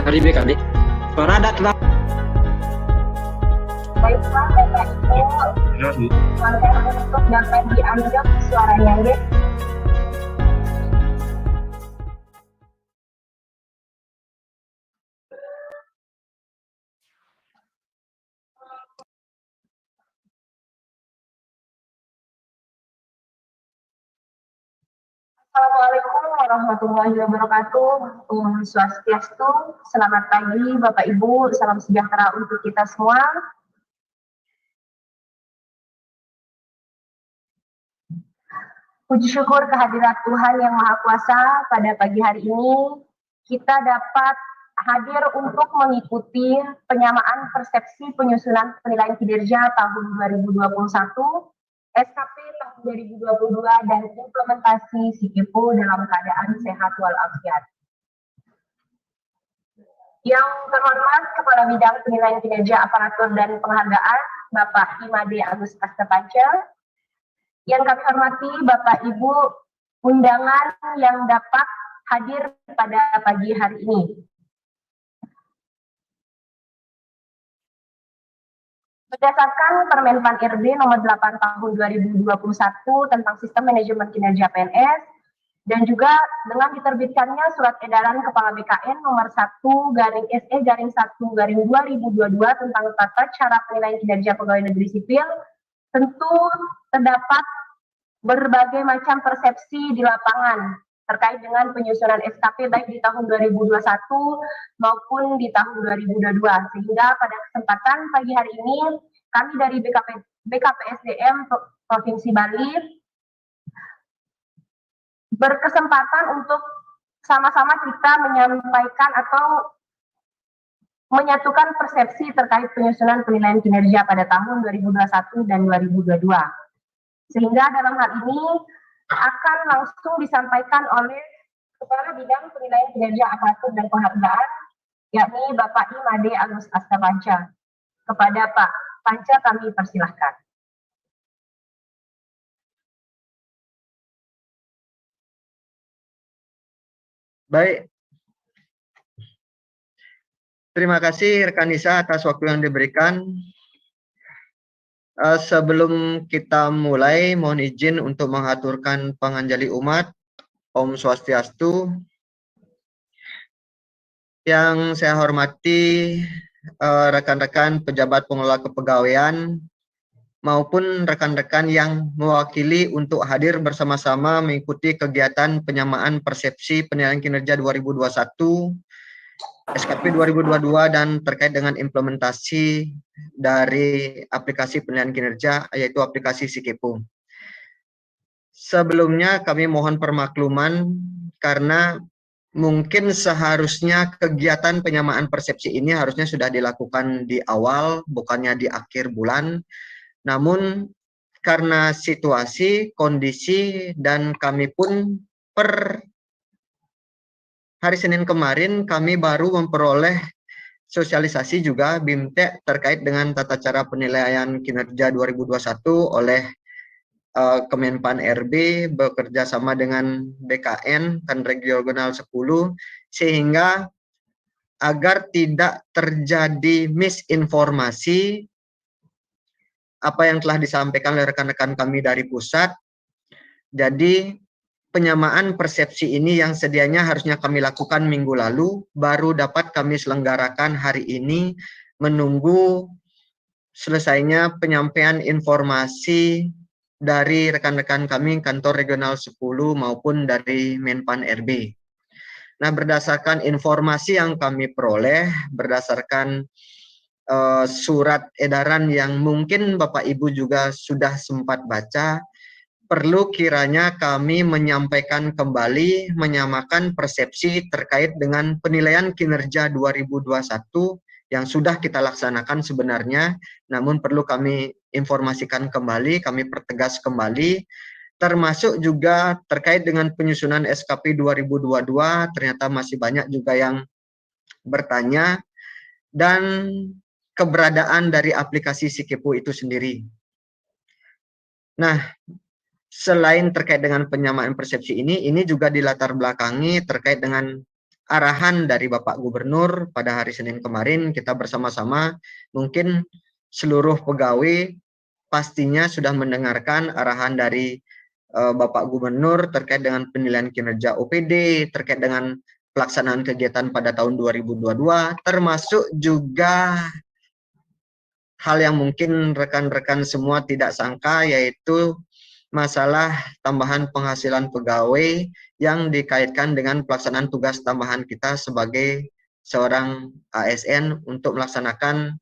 Hari BKB. Suara ada telah. Baiklah, Bapak Ibu, mohon untuk dapat dianggap suaranya, nggih. Assalamualaikum warahmatullahi wabarakatuh. Om Swastiastu. Selamat pagi, Bapak Ibu. Salam sejahtera untuk kita semua. Puji syukur kehadirat Tuhan Yang Maha Kuasa, pada pagi hari ini kita dapat hadir untuk mengikuti penyamaan persepsi penyusunan penilaian kinerja tahun 2021, SKP tahun 2022, dan implementasi SIKIPO dalam keadaan sehat walafiat. Yang terhormat Kepala Bidang Penilaian Kinerja Aparatur dan Penghargaan, Bapak Imade Agus Astapanca. Yang kami hormati Bapak Ibu undangan yang dapat hadir pada pagi hari ini. Berdasarkan Permenpan RB nomor 8 tahun 2021 tentang sistem manajemen kinerja PNS, dan juga dengan diterbitkannya surat edaran Kepala BKN nomor 1/SE/1/2022 tentang tata cara penilaian kinerja pegawai negeri sipil, tentu terdapat berbagai macam persepsi di lapangan terkait dengan penyusunan SKP baik di tahun 2021 maupun di tahun 2022. Sehingga pada kesempatan pagi hari ini kami dari BKPSDM Provinsi Bali berkesempatan untuk sama-sama kita menyampaikan atau menyatukan persepsi terkait penyusunan penilaian kinerja pada tahun 2021 dan 2022. Sehingga dalam hal ini akan langsung disampaikan oleh Kepala Bidang Penilaian Kinerja Aparatur dan Penghargaan, yakni Bapak Imade Agus Astapanca. Kepada Pak Panca kami persilahkan. Baik. Terima kasih rekan Nisa atas waktu yang diberikan. Sebelum kita mulai, mohon izin untuk mengaturkan panganjali umat. Om Swastiastu. Yang saya hormati rekan-rekan pejabat pengelola kepegawaian maupun rekan-rekan yang mewakili untuk hadir bersama-sama mengikuti kegiatan penyamaan persepsi penilaian kinerja 2021, SKP 2022, dan terkait dengan implementasi dari aplikasi penilaian kinerja, yaitu aplikasi SIKIPO. Sebelumnya kami mohon permakluman karena mungkin seharusnya kegiatan penyamaan persepsi ini harusnya sudah dilakukan di awal, bukannya di akhir bulan. Namun karena situasi, kondisi, dan kami pun per hari Senin kemarin kami baru memperoleh sosialisasi juga BIMTEK terkait dengan tata cara penilaian kinerja 2021 oleh Kemenpan RB bekerja sama dengan BKN kan Regional 10, sehingga agar tidak terjadi misinformasi apa yang telah disampaikan oleh rekan-rekan kami dari pusat. Jadi penyamaan persepsi ini yang sedianya harusnya kami lakukan minggu lalu, baru dapat kami selenggarakan hari ini, menunggu selesainya penyampaian informasi dari rekan-rekan kami kantor regional 10 maupun dari Menpan RB. Nah, berdasarkan informasi yang kami peroleh, berdasarkan surat edaran yang mungkin Bapak Ibu juga sudah sempat baca, perlu kiranya kami menyampaikan kembali, menyamakan persepsi terkait dengan penilaian kinerja 2021 yang sudah kita laksanakan sebenarnya, namun perlu kami informasikan kembali, kami pertegas kembali, termasuk juga terkait dengan penyusunan SKP 2022, ternyata masih banyak juga yang bertanya, dan keberadaan dari aplikasi SIKIPO itu sendiri. Nah, selain terkait dengan penyamaan persepsi ini juga dilatar belakangi terkait dengan arahan dari Bapak Gubernur pada hari Senin kemarin, kita bersama-sama mungkin seluruh pegawai pastinya sudah mendengarkan arahan dari Bapak Gubernur terkait dengan penilaian kinerja OPD, terkait dengan pelaksanaan kegiatan pada tahun 2022, termasuk juga hal yang mungkin rekan-rekan semua tidak sangka, yaitu masalah tambahan penghasilan pegawai yang dikaitkan dengan pelaksanaan tugas tambahan kita sebagai seorang ASN untuk melaksanakan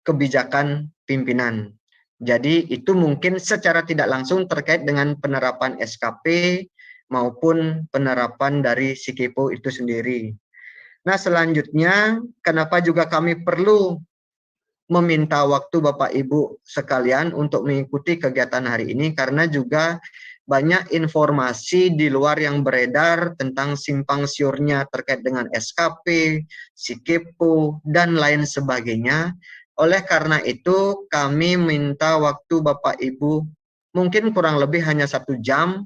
kebijakan pimpinan. Jadi itu mungkin secara tidak langsung terkait dengan penerapan SKP maupun penerapan dari SIKIPO itu sendiri. Nah, selanjutnya kenapa juga kami perlu meminta waktu Bapak Ibu sekalian untuk mengikuti kegiatan hari ini, karena juga banyak informasi di luar yang beredar tentang simpang siurnya terkait dengan SKP, SIKIPO, dan lain sebagainya. Oleh karena itu, kami minta waktu Bapak Ibu mungkin kurang lebih hanya 1 jam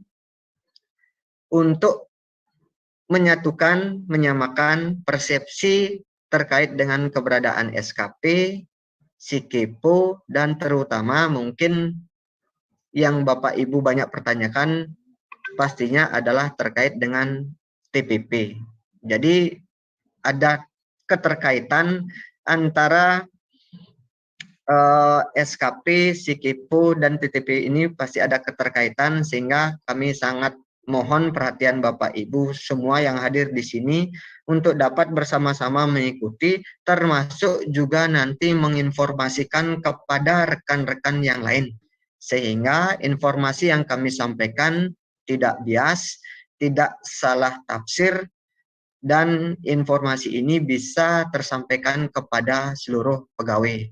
untuk menyatukan, menyamakan persepsi terkait dengan keberadaan SKP, SIKIPO, dan terutama mungkin yang Bapak Ibu banyak pertanyakan pastinya adalah terkait dengan TPP. Jadi ada keterkaitan antara SKP, SIKIPO, dan TTP ini pasti ada keterkaitan, sehingga kami sangat mohon perhatian Bapak Ibu semua yang hadir di sini untuk dapat bersama-sama mengikuti, termasuk juga nanti menginformasikan kepada rekan-rekan yang lain, sehingga informasi yang kami sampaikan tidak bias, tidak salah tafsir, dan informasi ini bisa tersampaikan kepada seluruh pegawai.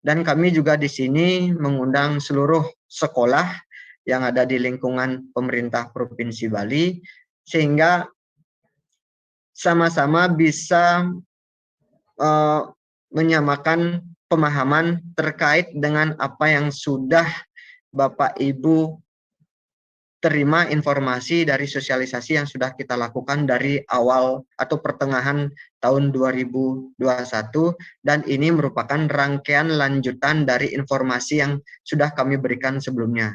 Dan kami juga di sini mengundang seluruh sekolah yang ada di lingkungan pemerintah Provinsi Bali, sehingga sama-sama bisa menyamakan pemahaman terkait dengan apa yang sudah Bapak Ibu terima informasi dari sosialisasi yang sudah kita lakukan dari awal atau pertengahan tahun 2021, dan ini merupakan rangkaian lanjutan dari informasi yang sudah kami berikan sebelumnya.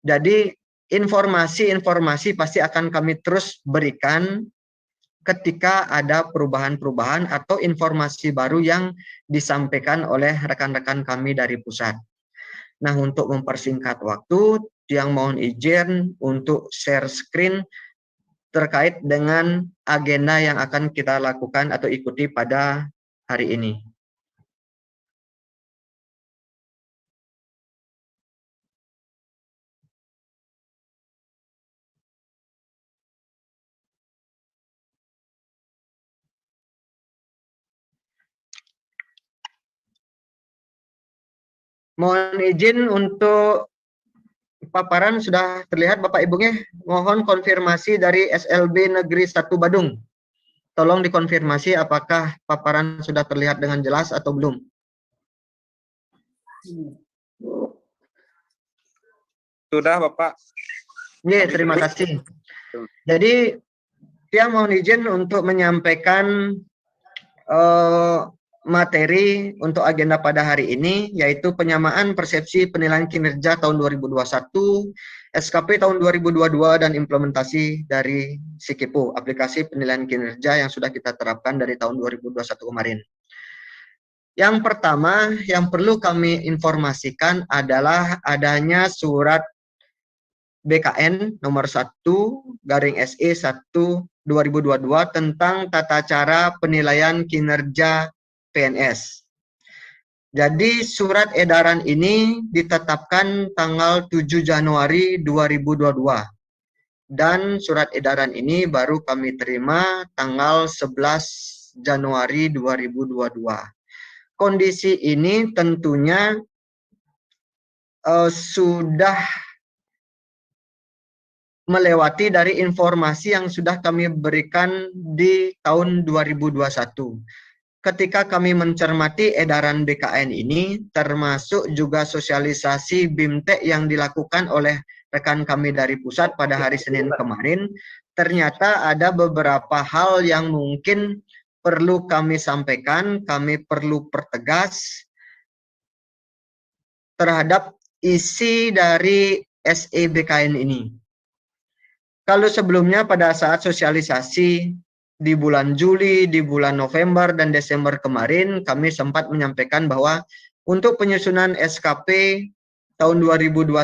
Jadi informasi-informasi pasti akan kami terus berikan ketika ada perubahan-perubahan atau informasi baru yang disampaikan oleh rekan-rekan kami dari pusat. Nah, untuk mempersingkat waktu, yang mohon izin untuk share screen terkait dengan agenda yang akan kita lakukan atau ikuti pada hari ini. Mohon izin untuk paparan sudah terlihat Bapak Ibunya. Mohon konfirmasi dari SLB Negeri 1 Badung. Tolong dikonfirmasi apakah paparan sudah terlihat dengan jelas atau belum. Sudah, Bapak. Ya, terima kasih. Jadi, saya mohon izin untuk menyampaikan materi untuk agenda pada hari ini, yaitu penyamaan persepsi penilaian kinerja tahun 2021, SKP tahun 2022, dan implementasi dari SIKIPO, aplikasi penilaian kinerja yang sudah kita terapkan dari tahun 2021 kemarin. Yang pertama yang perlu kami informasikan adalah adanya surat BKN nomor 1/SE 1/2022 tentang tata cara penilaian kinerja PNS. Jadi surat edaran ini ditetapkan tanggal 7 Januari 2022. Dan surat edaran ini baru kami terima tanggal 11 Januari 2022. Kondisi ini tentunya sudah melewati dari informasi yang sudah kami berikan di tahun 2021. ketika kami mencermati edaran BKN ini, termasuk juga sosialisasi BIMTEK yang dilakukan oleh rekan kami dari pusat pada hari Senin kemarin, ternyata ada beberapa hal yang mungkin perlu kami sampaikan, kami perlu pertegas terhadap isi dari SEBKN ini. Kalau sebelumnya pada saat sosialisasi di bulan Juli, di bulan November, dan Desember kemarin, kami sempat menyampaikan bahwa untuk penyusunan SKP tahun 2021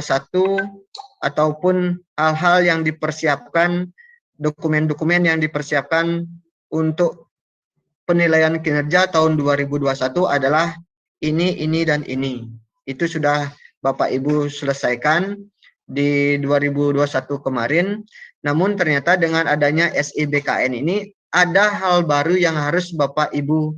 ataupun hal-hal yang dipersiapkan, dokumen-dokumen yang dipersiapkan untuk penilaian kinerja tahun 2021 adalah ini, dan ini. Itu sudah Bapak Ibu selesaikan di 2021 kemarin. Namun ternyata dengan adanya SEBKN ini ada hal baru yang harus Bapak Ibu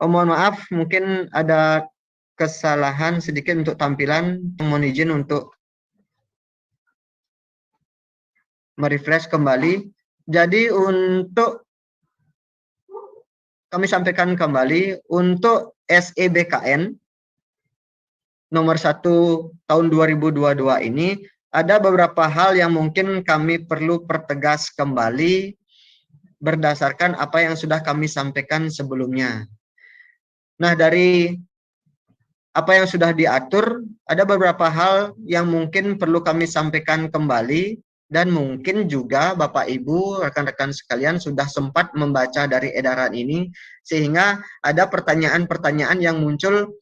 mohon maaf, mungkin ada kesalahan sedikit untuk tampilan. Mohon izin untuk merefresh kembali. Jadi untuk kami sampaikan kembali untuk SEBKN nomor 1 tahun 2022 ini ada beberapa hal yang mungkin kami perlu pertegas kembali berdasarkan apa yang sudah kami sampaikan sebelumnya. Nah, dari apa yang sudah diatur, ada beberapa hal yang mungkin perlu kami sampaikan kembali, dan mungkin juga Bapak Ibu, rekan-rekan sekalian sudah sempat membaca dari edaran ini, sehingga ada pertanyaan-pertanyaan yang muncul,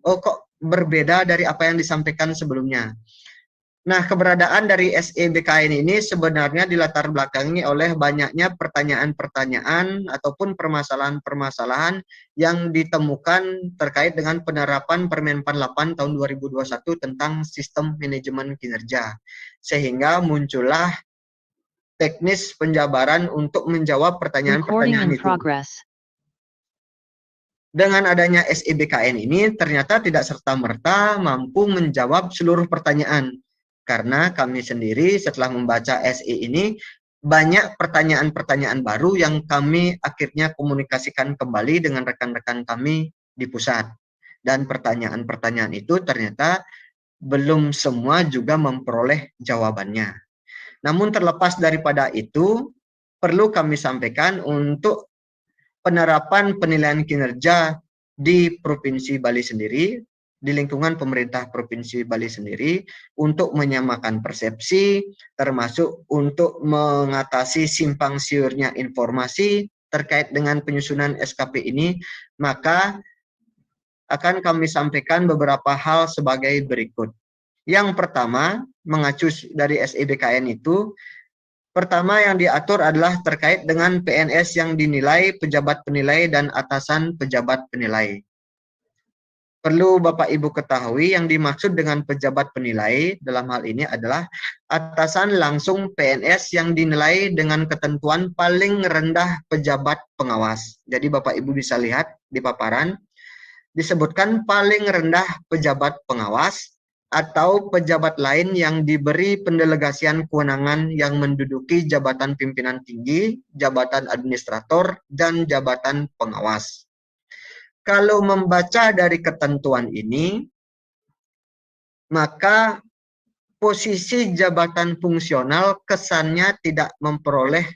oh kok berbeda dari apa yang disampaikan sebelumnya. Nah, keberadaan dari SEBKN ini sebenarnya dilatar belakangi oleh banyaknya pertanyaan-pertanyaan ataupun permasalahan-permasalahan yang ditemukan terkait dengan penerapan Permenpan 8 tahun 2021 tentang sistem manajemen kinerja. Sehingga muncullah teknis penjabaran untuk menjawab pertanyaan-pertanyaan itu. Dengan adanya SEBKN ini ternyata tidak serta-merta mampu menjawab seluruh pertanyaan. Karena kami sendiri setelah membaca SE ini, banyak pertanyaan-pertanyaan baru yang kami akhirnya komunikasikan kembali dengan rekan-rekan kami di pusat. Dan pertanyaan-pertanyaan itu ternyata belum semua juga memperoleh jawabannya. Namun terlepas daripada itu, perlu kami sampaikan untuk penerapan penilaian kinerja di Provinsi Bali sendiri, di lingkungan pemerintah Provinsi Bali sendiri, untuk menyamakan persepsi, termasuk untuk mengatasi simpang siurnya informasi terkait dengan penyusunan SKP ini, maka akan kami sampaikan beberapa hal sebagai berikut. Yang pertama, mengacu dari SEBKN itu, pertama yang diatur adalah terkait dengan PNS yang dinilai, pejabat penilai, dan atasan pejabat penilai. Perlu Bapak Ibu ketahui yang dimaksud dengan pejabat penilai dalam hal ini adalah atasan langsung PNS yang dinilai dengan ketentuan paling rendah pejabat pengawas. Jadi Bapak Ibu bisa lihat di paparan, disebutkan paling rendah pejabat pengawas atau pejabat lain yang diberi pendelegasian kewenangan yang menduduki jabatan pimpinan tinggi, jabatan administrator, dan jabatan pengawas. Kalau membaca dari ketentuan ini, maka posisi jabatan fungsional kesannya tidak memperoleh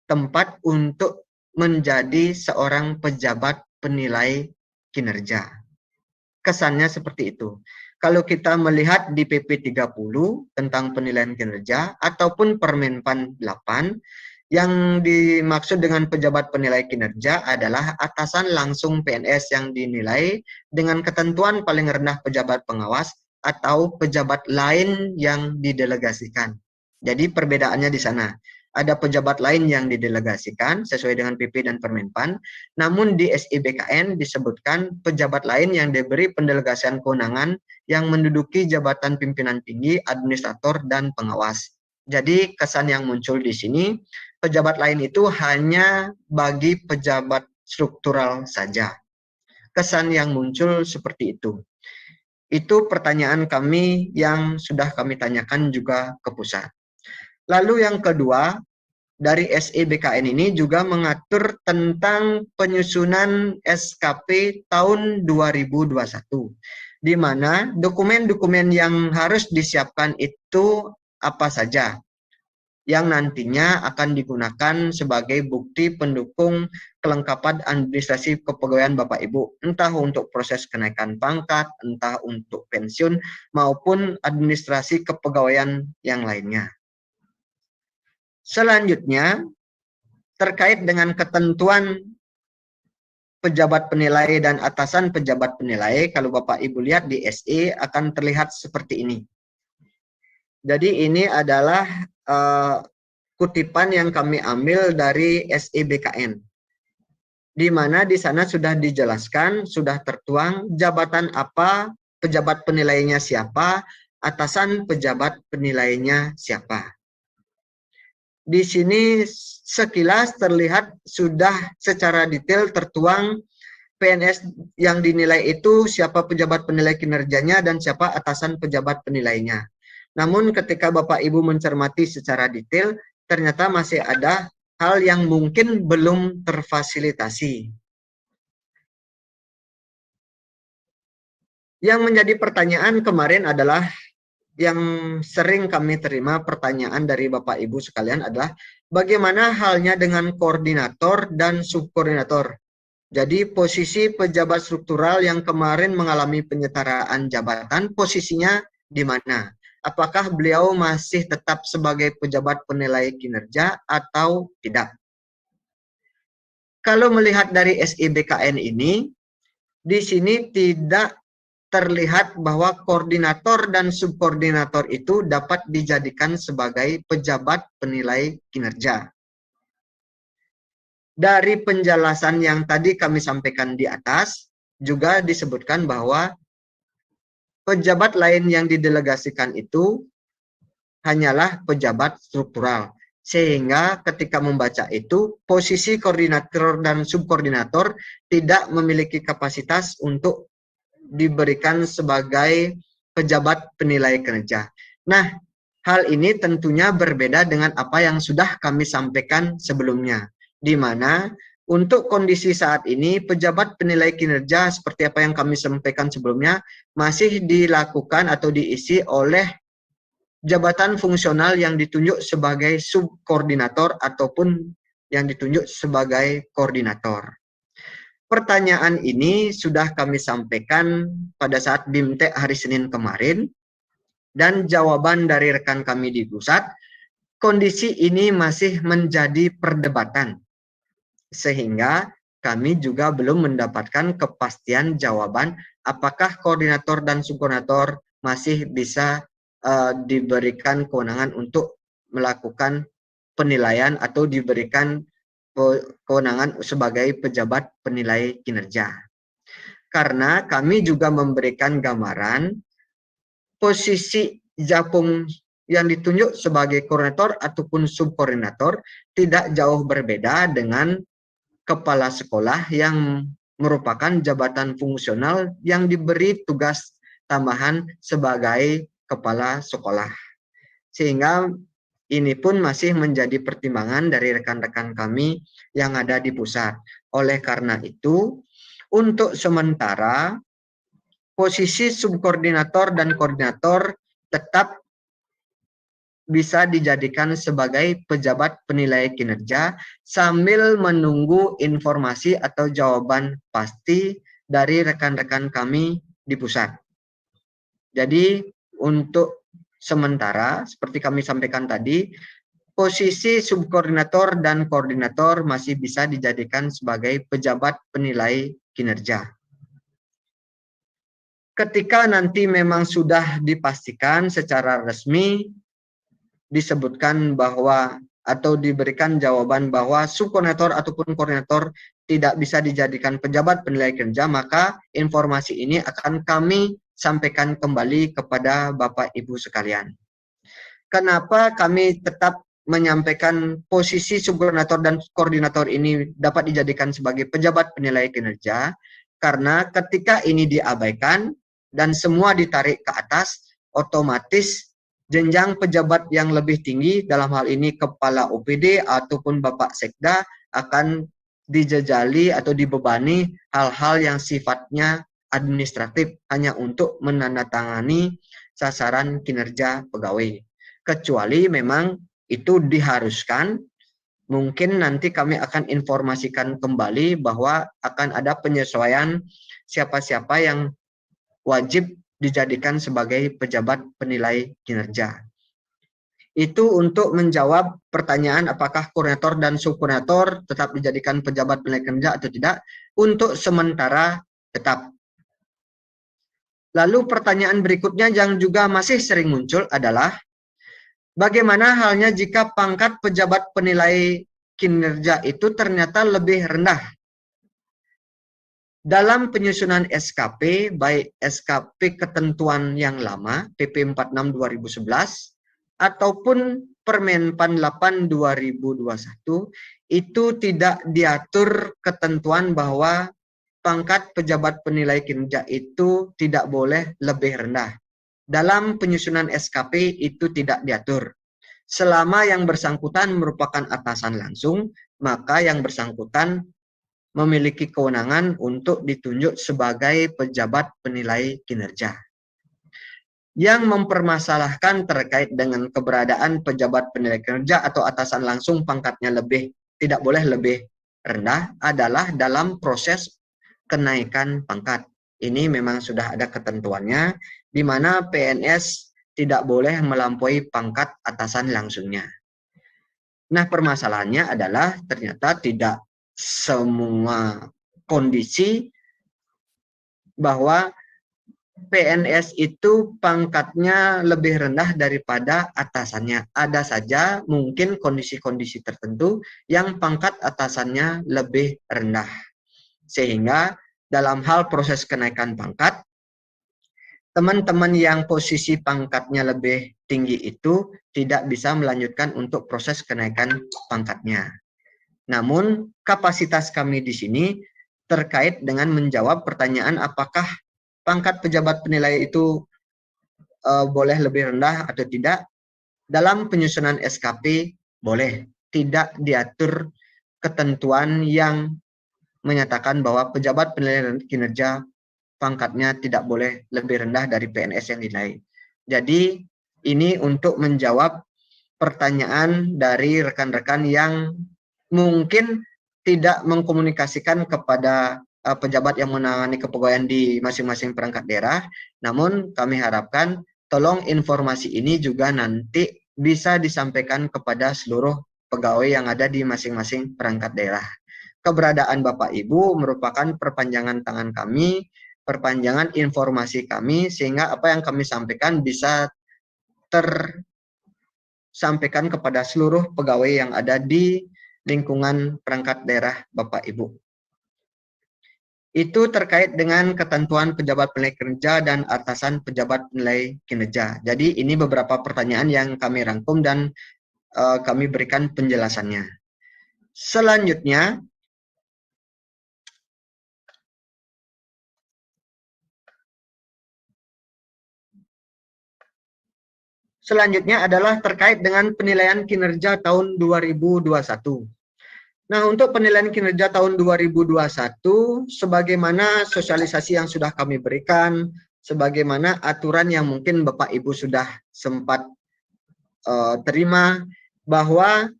tempat untuk menjadi seorang pejabat penilai kinerja. Kesannya seperti itu. Kalau kita melihat di PP 30 tentang penilaian kinerja ataupun Permenpan 8, yang dimaksud dengan pejabat penilai kinerja adalah atasan langsung PNS yang dinilai dengan ketentuan paling rendah pejabat pengawas atau pejabat lain yang didelegasikan. Jadi perbedaannya di sana. Ada pejabat lain yang didelegasikan sesuai dengan PP dan Permenpan, namun di SEBKN disebutkan pejabat lain yang diberi pendelegasian kewenangan yang menduduki jabatan pimpinan tinggi, administrator, dan pengawas. Jadi kesan yang muncul di sini, pejabat lain itu hanya bagi pejabat struktural saja. Kesan yang muncul seperti itu. Itu pertanyaan kami yang sudah kami tanyakan juga ke pusat. Lalu yang kedua, dari SIBKN ini juga mengatur tentang penyusunan SKP tahun 2021, di mana dokumen-dokumen yang harus disiapkan itu apa saja yang nantinya akan digunakan sebagai bukti pendukung kelengkapan administrasi kepegawaian Bapak Ibu, entah untuk proses kenaikan pangkat, entah untuk pensiun, maupun administrasi kepegawaian yang lainnya. Selanjutnya, terkait dengan ketentuan pejabat penilai dan atasan pejabat penilai, kalau Bapak Ibu lihat di SE akan terlihat seperti ini. Jadi ini adalah kutipan yang kami ambil dari SIBKN, di mana di sana sudah dijelaskan, sudah tertuang jabatan apa, pejabat penilainya siapa, atasan pejabat penilainya siapa. Di sini sekilas terlihat sudah secara detail tertuang PNS yang dinilai itu siapa pejabat penilai kinerjanya dan siapa atasan pejabat penilainya. Namun ketika Bapak Ibu mencermati secara detail, ternyata masih ada hal yang mungkin belum terfasilitasi. Yang menjadi pertanyaan kemarin adalah, yang sering kami terima pertanyaan dari Bapak Ibu sekalian adalah, bagaimana halnya dengan koordinator dan subkoordinator? Jadi posisi pejabat struktural yang kemarin mengalami penyetaraan jabatan, posisinya di mana? Apakah beliau masih tetap sebagai pejabat penilai kinerja atau tidak? Kalau melihat dari SIBKN ini, di sini tidak terlihat bahwa koordinator dan subkoordinator itu dapat dijadikan sebagai pejabat penilai kinerja. Dari penjelasan yang tadi kami sampaikan di atas, juga disebutkan bahwa pejabat lain yang didelegasikan itu hanyalah pejabat struktural. Sehingga ketika membaca itu, posisi koordinator dan subkoordinator tidak memiliki kapasitas untuk diberikan sebagai pejabat penilai kinerja. Nah, hal ini tentunya berbeda dengan apa yang sudah kami sampaikan sebelumnya, di mana untuk kondisi saat ini pejabat penilai kinerja seperti apa yang kami sampaikan sebelumnya masih dilakukan atau diisi oleh jabatan fungsional yang ditunjuk sebagai subkoordinator ataupun yang ditunjuk sebagai koordinator. Pertanyaan ini sudah kami sampaikan pada saat BIMTEK hari Senin kemarin, dan jawaban dari rekan kami di pusat, kondisi ini masih menjadi perdebatan, sehingga kami juga belum mendapatkan kepastian jawaban apakah koordinator dan subkoordinator masih bisa diberikan kewenangan untuk melakukan penilaian atau diberikan kewenangan sebagai pejabat penilai kinerja. Karena kami juga memberikan gambaran posisi Japung yang ditunjuk sebagai koordinator ataupun subkoordinator tidak jauh berbeda dengan kepala sekolah yang merupakan jabatan fungsional yang diberi tugas tambahan sebagai kepala sekolah. Sehingga ini pun masih menjadi pertimbangan dari rekan-rekan kami yang ada di pusat. Oleh karena itu, untuk sementara, posisi subkoordinator dan koordinator tetap bisa dijadikan sebagai pejabat penilai kinerja sambil menunggu informasi atau jawaban pasti dari rekan-rekan kami di pusat. Jadi untuk sementara, seperti kami sampaikan tadi, posisi subkoordinator dan koordinator masih bisa dijadikan sebagai pejabat penilai kinerja. Ketika nanti memang sudah dipastikan secara resmi, disebutkan bahwa atau diberikan jawaban bahwa subkoordinator ataupun koordinator tidak bisa dijadikan pejabat penilai kinerja, maka informasi ini akan kami sampaikan kembali kepada Bapak Ibu sekalian. Kenapa kami tetap menyampaikan posisi subkoordinator dan koordinator ini dapat dijadikan sebagai pejabat penilai kinerja? Karena ketika ini diabaikan dan semua ditarik ke atas, otomatis jenjang pejabat yang lebih tinggi, dalam hal ini Kepala OPD ataupun Bapak Sekda, akan dijajali atau dibebani hal-hal yang sifatnya administratif hanya untuk menandatangani sasaran kinerja pegawai. Kecuali memang itu diharuskan, mungkin nanti kami akan informasikan kembali bahwa akan ada penyesuaian siapa-siapa yang wajib dijadikan sebagai pejabat penilai kinerja. Itu untuk menjawab pertanyaan apakah koordinator dan subkoordinator tetap dijadikan pejabat penilai kinerja atau tidak. Untuk sementara tetap. Lalu pertanyaan berikutnya yang juga masih sering muncul adalah bagaimana halnya jika pangkat pejabat penilai kinerja itu ternyata lebih rendah? Dalam penyusunan SKP, baik SKP ketentuan yang lama, PP 46 2011, ataupun Permenpan 8 2021, itu tidak diatur ketentuan bahwa pangkat pejabat penilai kinerja itu tidak boleh lebih rendah. Dalam penyusunan SKP itu tidak diatur. Selama yang bersangkutan merupakan atasan langsung, maka yang bersangkutan memiliki kewenangan untuk ditunjuk sebagai pejabat penilai kinerja. Yang mempermasalahkan terkait dengan keberadaan pejabat penilai kinerja atau atasan langsung pangkatnya tidak boleh lebih rendah adalah dalam proses kenaikan pangkat. Ini memang sudah ada ketentuannya, di mana PNS tidak boleh melampaui pangkat atasan langsungnya. Nah, permasalahannya adalah ternyata tidak semua kondisi bahwa PNS itu pangkatnya lebih rendah daripada atasannya. Ada saja mungkin kondisi-kondisi tertentu yang pangkat atasannya lebih rendah. Sehingga dalam hal proses kenaikan pangkat, teman-teman yang posisi pangkatnya lebih tinggi itu tidak bisa melanjutkan untuk proses kenaikan pangkatnya. Namun, kapasitas kami di sini terkait dengan menjawab pertanyaan apakah pangkat pejabat penilai itu boleh lebih rendah atau tidak. Dalam penyusunan SKP boleh, tidak diatur ketentuan yang menyatakan bahwa pejabat penilai kinerja pangkatnya tidak boleh lebih rendah dari PNS yang dinilai. Jadi, ini untuk menjawab pertanyaan dari rekan-rekan yang mungkin tidak mengkomunikasikan kepada pejabat yang menangani kepegawaian di masing-masing perangkat daerah. Namun kami harapkan tolong informasi ini juga nanti bisa disampaikan kepada seluruh pegawai yang ada di masing-masing perangkat daerah. Keberadaan Bapak Ibu merupakan perpanjangan tangan kami, perpanjangan informasi kami, sehingga apa yang kami sampaikan bisa tersampaikan kepada seluruh pegawai yang ada di lingkungan perangkat daerah Bapak Ibu. Itu terkait dengan ketentuan pejabat penilai kinerja dan atasan pejabat penilai kinerja. Jadi ini beberapa pertanyaan yang kami rangkum dan kami berikan penjelasannya. Selanjutnya, adalah terkait dengan penilaian kinerja tahun 2021. Nah, untuk penilaian kinerja tahun 2021, sebagaimana sosialisasi yang sudah kami berikan, sebagaimana aturan yang mungkin Bapak Ibu sudah sempat terima, bahwa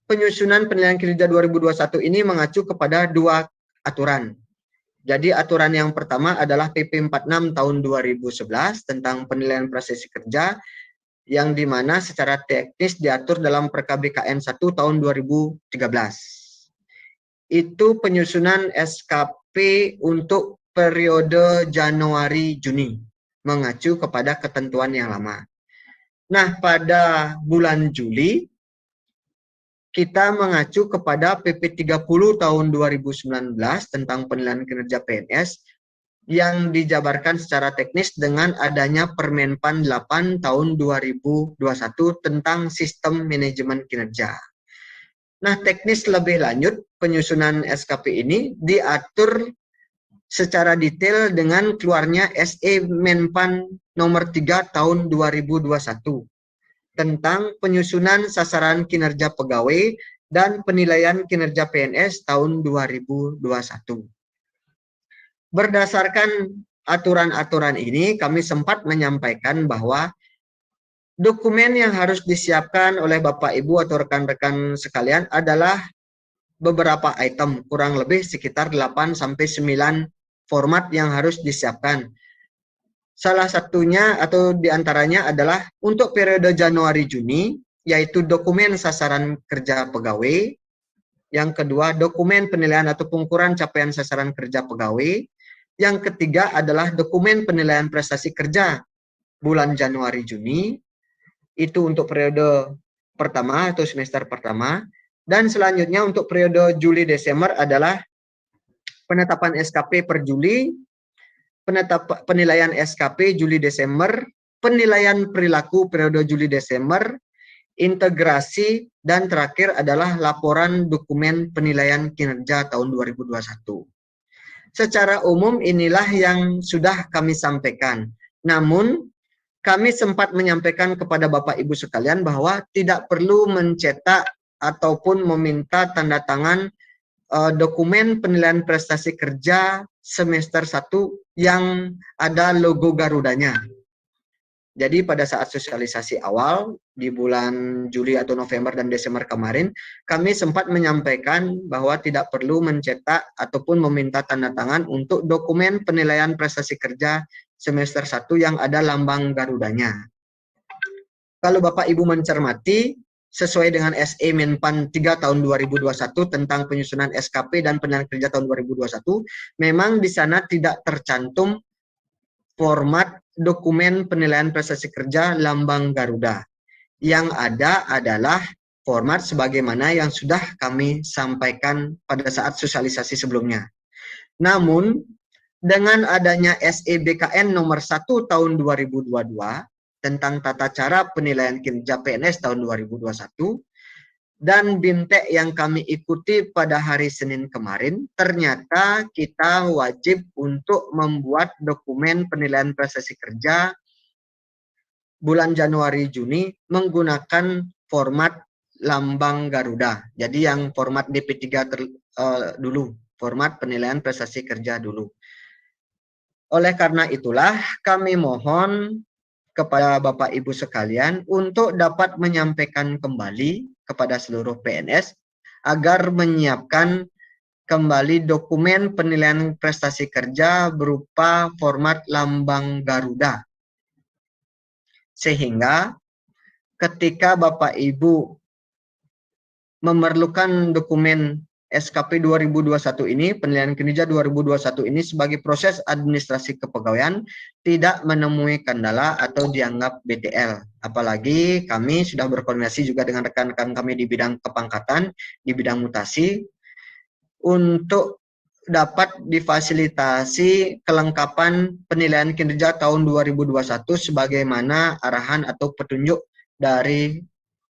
penyusunan penilaian kinerja 2021 ini mengacu kepada dua aturan. Jadi aturan yang pertama adalah PP 46 tahun 2011 tentang penilaian prestasi kerja, yang dimana secara teknis diatur dalam PKBKN 1 tahun 2013. Itu penyusunan SKP untuk periode Januari-Juni, mengacu kepada ketentuan yang lama. Nah, pada bulan Juli, kita mengacu kepada PP 30 tahun 2019 tentang penilaian kinerja PNS, yang dijabarkan secara teknis dengan adanya Permenpan 8 tahun 2021 tentang sistem manajemen kinerja. Nah, teknis lebih lanjut, penyusunan SKP ini diatur secara detail dengan keluarnya SE Menpan nomor 3 tahun 2021 tentang penyusunan sasaran kinerja pegawai dan penilaian kinerja PNS tahun 2021. Berdasarkan aturan-aturan ini, kami sempat menyampaikan bahwa dokumen yang harus disiapkan oleh Bapak Ibu atau rekan-rekan sekalian adalah beberapa item, kurang lebih sekitar 8 sampai 9 format yang harus disiapkan. Salah satunya atau diantaranya adalah untuk periode Januari-Juni, yaitu dokumen sasaran kerja pegawai. Yang kedua, dokumen penilaian atau pengukuran capaian sasaran kerja pegawai. Yang ketiga adalah dokumen penilaian prestasi kerja bulan Januari-Juni. Itu untuk periode pertama atau semester pertama. Dan selanjutnya untuk periode Juli-Desember adalah penetapan SKP per Juli, penilaian SKP Juli-Desember, penilaian perilaku periode Juli-Desember, integrasi, dan terakhir adalah laporan dokumen penilaian kinerja tahun 2021. Secara umum inilah yang sudah kami sampaikan. Namun, kami sempat menyampaikan kepada Bapak Ibu sekalian bahwa tidak perlu mencetak ataupun meminta tanda tangan dokumen penilaian prestasi kerja semester 1 yang ada logo Garudanya. Jadi pada saat sosialisasi awal di bulan Juli atau November dan Desember kemarin, kami sempat menyampaikan bahwa tidak perlu mencetak ataupun meminta tanda tangan untuk dokumen penilaian prestasi kerja semester 1 yang ada lambang Garudanya. Kalau Bapak Ibu mencermati, sesuai dengan SE Menpan 3 tahun 2021 tentang penyusunan SKP dan penilaian kerja tahun 2021, memang di sana tidak tercantum format dokumen penilaian prestasi kerja lambang Garuda. Yang ada adalah format sebagaimana yang sudah kami sampaikan pada saat sosialisasi sebelumnya. Namun, dengan adanya SEBKN nomor 1 tahun 2022 tentang tata cara penilaian kinerja PNS tahun 2021 dan BIMTEK yang kami ikuti pada hari Senin kemarin, ternyata kita wajib untuk membuat dokumen penilaian prestasi kerja bulan Januari-Juni menggunakan format lambang Garuda. Jadi yang format DP3 dulu, format penilaian prestasi kerja dulu. Oleh karena itulah kami mohon kepada Bapak Ibu sekalian untuk dapat menyampaikan kembali kepada seluruh PNS agar menyiapkan kembali dokumen penilaian prestasi kerja berupa format lambang Garuda. Sehingga ketika Bapak Ibu memerlukan dokumen SKP 2021 ini, penilaian kinerja 2021 ini sebagai proses administrasi kepegawaian tidak menemui kendala atau dianggap BTL. Apalagi kami sudah berkoordinasi juga dengan rekan-rekan kami di bidang kepangkatan, di bidang mutasi, untuk dapat difasilitasi kelengkapan penilaian kinerja tahun 2021 sebagaimana arahan atau petunjuk dari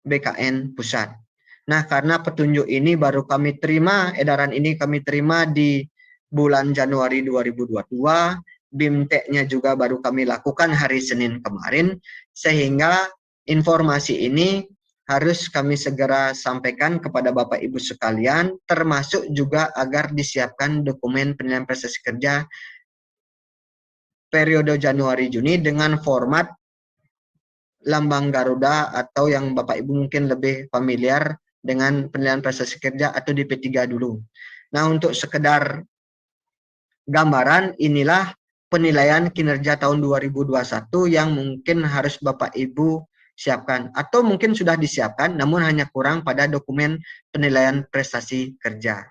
BKN Pusat. Nah, karena petunjuk ini baru kami terima, edaran ini kami terima di bulan Januari 2022, BIMTEK-nya juga baru kami lakukan hari Senin kemarin, sehingga informasi ini harus kami segera sampaikan kepada Bapak Ibu sekalian, termasuk juga agar disiapkan dokumen penilaian prestasi kerja periode Januari-Juni dengan format lambang Garuda atau yang Bapak Ibu mungkin lebih familiar dengan penilaian prestasi kerja atau DP3 dulu. Nah, untuk sekedar gambaran, inilah penilaian kinerja tahun 2021 yang mungkin harus Bapak Ibu siapkan. Atau mungkin sudah disiapkan, namun hanya kurang pada dokumen penilaian prestasi kerja.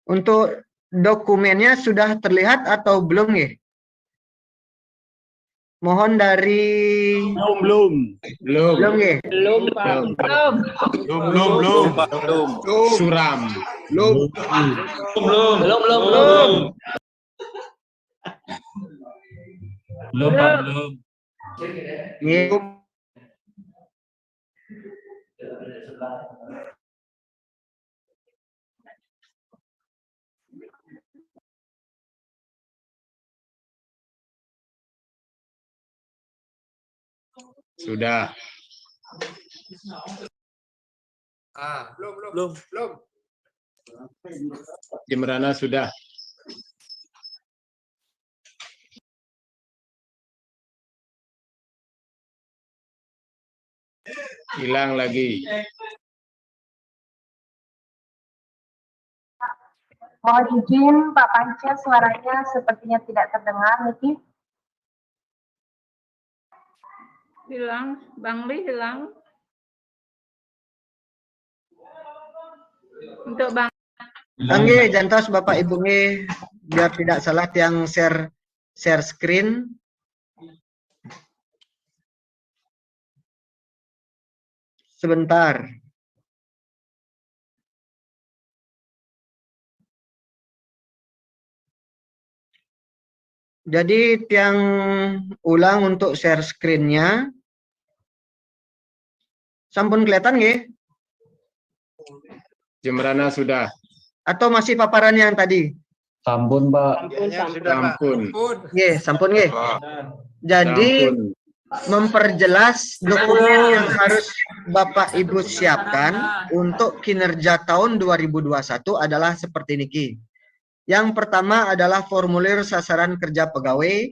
Untuk dokumennya sudah terlihat atau belum ya? Mohon dari belum ya? Belum, Pak. Belum. Suram. Belum. Ini Sudah. Belum. Gimana sudah? Hilang lagi. Mohon izin Pak Panca, suaranya sepertinya tidak terdengar, Niki. Hilang, Bang Li hilang. Untuk Bang. Angge, jantos Bapak Ibu nge, biar tidak salah yang share screen. Sebentar. Jadi tiang ulang untuk share screen-nya. Sampun kelihatan nggih? Gimana sudah? Atau masih paparan yang tadi? Sampun, Pak. Sampun. Nggih, sampun nggih. Jadi Sampun. memperjelas dokumen yang harus Bapak Ibu siapkan untuk kinerja tahun 2021 adalah seperti niki. Yang pertama adalah formulir sasaran kerja pegawai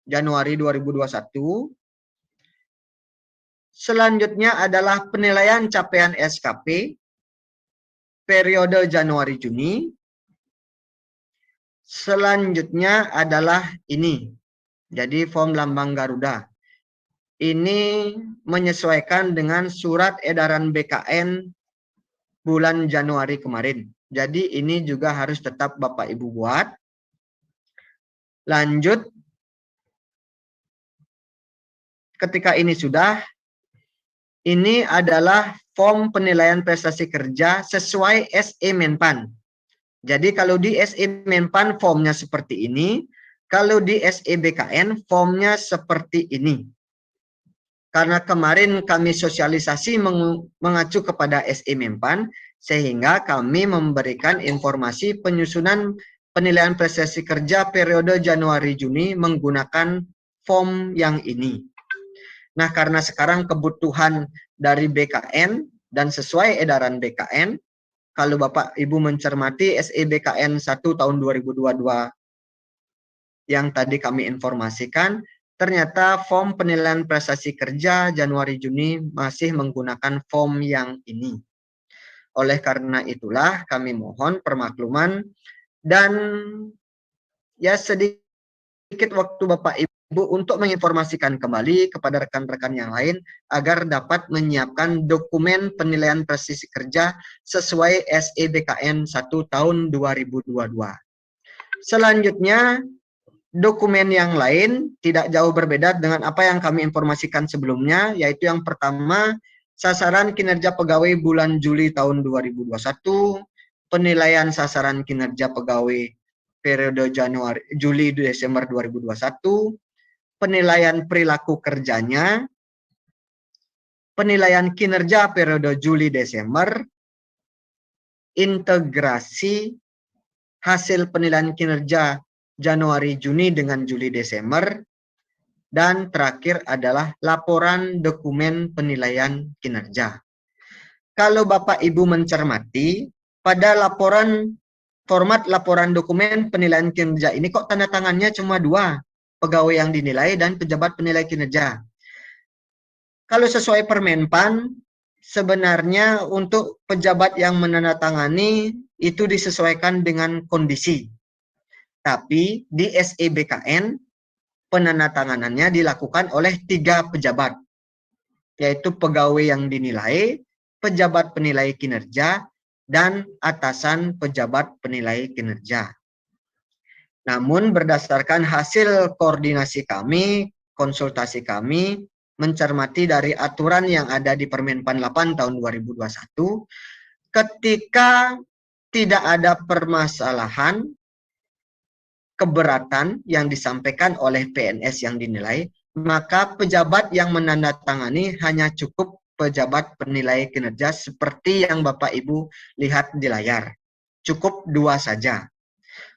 Januari 2021. Selanjutnya adalah penilaian capaian SKP periode Januari-Juni. Selanjutnya adalah ini. Jadi form lambang Garuda. Ini menyesuaikan dengan surat edaran BKN bulan Januari kemarin. Jadi ini juga harus tetap Bapak Ibu buat. Lanjut. Ketika ini sudah, ini adalah form penilaian prestasi kerja sesuai SE Menpan. Jadi kalau di SE Menpan formnya seperti ini, kalau di SE BKN formnya seperti ini. Karena kemarin kami sosialisasi mengacu kepada SE Menpan, sehingga kami memberikan informasi penyusunan penilaian prestasi kerja periode Januari-Juni menggunakan form yang ini. Nah, karena sekarang kebutuhan dari BKN dan sesuai edaran BKN, kalau Bapak Ibu mencermati SE BKN 1 tahun 2022 yang tadi kami informasikan, ternyata form penilaian prestasi kerja Januari-Juni masih menggunakan form yang ini. Oleh karena itulah kami mohon permakluman dan ya sedikit waktu Bapak Ibu untuk menginformasikan kembali kepada rekan-rekan yang lain agar dapat menyiapkan dokumen penilaian prestasi kerja sesuai SE BKN 1 tahun 2022. Selanjutnya, dokumen yang lain tidak jauh berbeda dengan apa yang kami informasikan sebelumnya, yaitu yang pertama, sasaran kinerja pegawai bulan Juli tahun 2021, penilaian sasaran kinerja pegawai periode Juli-Desember 2021, penilaian perilaku kerjanya, penilaian kinerja periode Juli-Desember, integrasi hasil penilaian kinerja Januari-Juni dengan Juli-Desember, dan terakhir adalah laporan dokumen penilaian kinerja. Kalau Bapak Ibu mencermati, pada format laporan dokumen penilaian kinerja ini kok tanda tangannya cuma 2, pegawai yang dinilai dan pejabat penilai kinerja. Kalau sesuai Permenpan, sebenarnya untuk pejabat yang menandatangani itu disesuaikan dengan kondisi. Tapi di SE BKN, penandatanganannya dilakukan oleh 3 pejabat, yaitu pegawai yang dinilai, pejabat penilai kinerja, dan atasan pejabat penilai kinerja. Namun berdasarkan hasil koordinasi kami, konsultasi kami, mencermati dari aturan yang ada di Permenpan 8 tahun 2021, ketika tidak ada permasalahan keberatan yang disampaikan oleh PNS yang dinilai, maka pejabat yang menandatangani hanya cukup pejabat penilai kinerja seperti yang Bapak Ibu lihat di layar. Cukup 2 saja.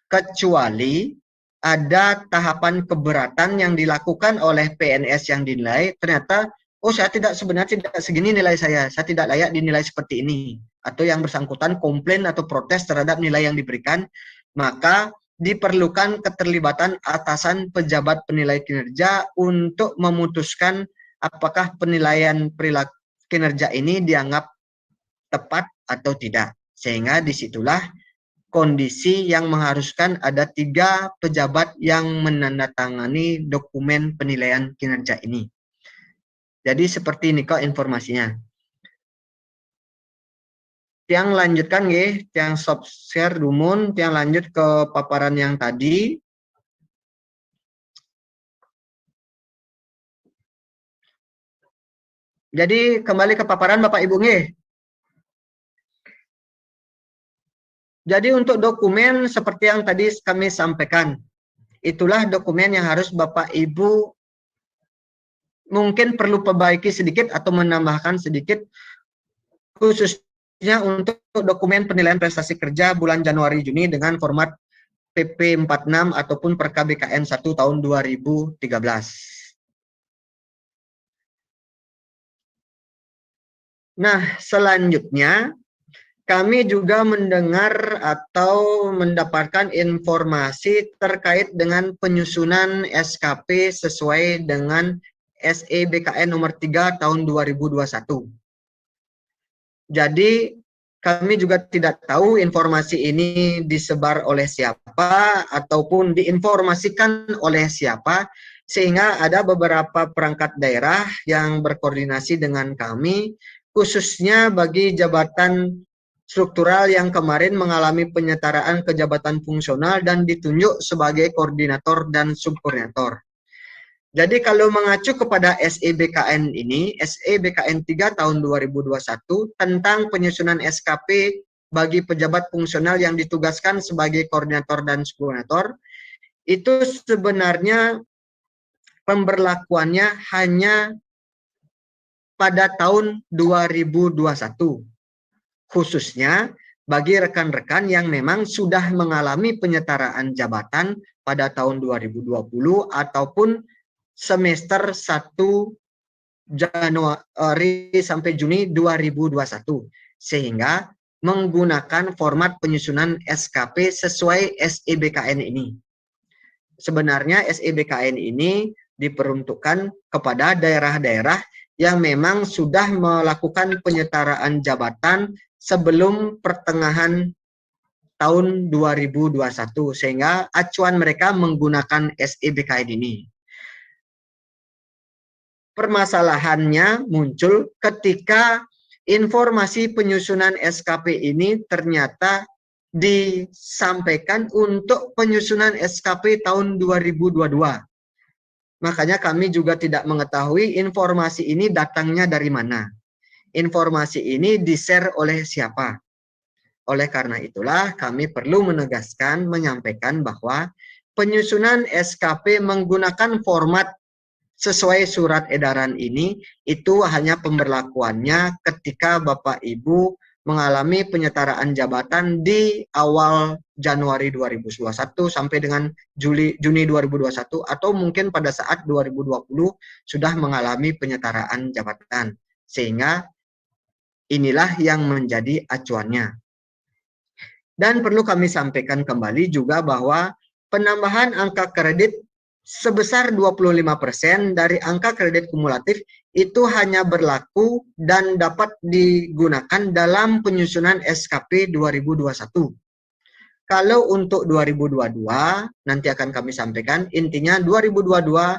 Kecuali ada tahapan keberatan yang dilakukan oleh PNS yang dinilai, ternyata oh sebenarnya tidak segini nilai saya tidak layak dinilai seperti ini, atau yang bersangkutan komplain atau protes terhadap nilai yang diberikan, maka diperlukan keterlibatan atasan pejabat penilai kinerja untuk memutuskan apakah penilaian perilaku kinerja ini dianggap tepat atau tidak. Sehingga disitulah kondisi yang mengharuskan ada 3 pejabat yang menandatangani dokumen penilaian kinerja ini. Jadi seperti ini kok informasinya. Tiang lanjutkan nggih, tiang stop share dumun, tiang lanjut ke paparan yang tadi. Jadi kembali ke paparan Bapak Ibu nggih. Jadi untuk dokumen seperti yang tadi kami sampaikan, itulah dokumen yang harus Bapak Ibu mungkin perlu perbaiki sedikit atau menambahkan sedikit, khususnya untuk dokumen penilaian prestasi kerja bulan Januari-Juni dengan format PP 46 ataupun per KBKN 1 tahun 2013. Nah, selanjutnya kami juga mendengar atau mendapatkan informasi terkait dengan penyusunan SKP sesuai dengan SE BKN nomor 3 tahun 2021. Jadi kami juga tidak tahu informasi ini disebar oleh siapa ataupun diinformasikan oleh siapa, sehingga ada beberapa perangkat daerah yang berkoordinasi dengan kami, khususnya bagi jabatan struktural yang kemarin mengalami penyetaraan ke jabatan fungsional dan ditunjuk sebagai koordinator dan subkoordinator. Jadi kalau mengacu kepada SEBKN ini, SEBKN 3 tahun 2021 tentang penyusunan SKP bagi pejabat fungsional yang ditugaskan sebagai koordinator dan subkoordinator, itu sebenarnya pemberlakuannya hanya pada tahun 2021. Khususnya bagi rekan-rekan yang memang sudah mengalami penyetaraan jabatan pada tahun 2020 ataupun semester 1 Januari sampai Juni 2021, sehingga menggunakan format penyusunan SKP sesuai SEBKN ini. Sebenarnya SEBKN ini diperuntukkan kepada daerah-daerah yang memang sudah melakukan penyetaraan jabatan sebelum pertengahan tahun 2021, sehingga acuan mereka menggunakan SEBKN ini. Permasalahannya muncul ketika informasi penyusunan SKP ini ternyata disampaikan untuk penyusunan SKP tahun 2022. Makanya kami juga tidak mengetahui informasi ini datangnya dari mana. Informasi ini di-share oleh siapa. Oleh karena itulah kami perlu menegaskan, menyampaikan bahwa penyusunan SKP menggunakan format sesuai surat edaran ini itu hanya pemberlakuannya ketika Bapak Ibu mengalami penyetaraan jabatan di awal Januari 2021 sampai dengan Juni 2021 atau mungkin pada saat 2020 sudah mengalami penyetaraan jabatan. Sehingga inilah yang menjadi acuannya. Dan perlu kami sampaikan kembali juga bahwa penambahan angka kredit sebesar 25% dari angka kredit kumulatif itu hanya berlaku dan dapat digunakan dalam penyusunan SKP 2021. Kalau untuk 2022, nanti akan kami sampaikan, intinya 2022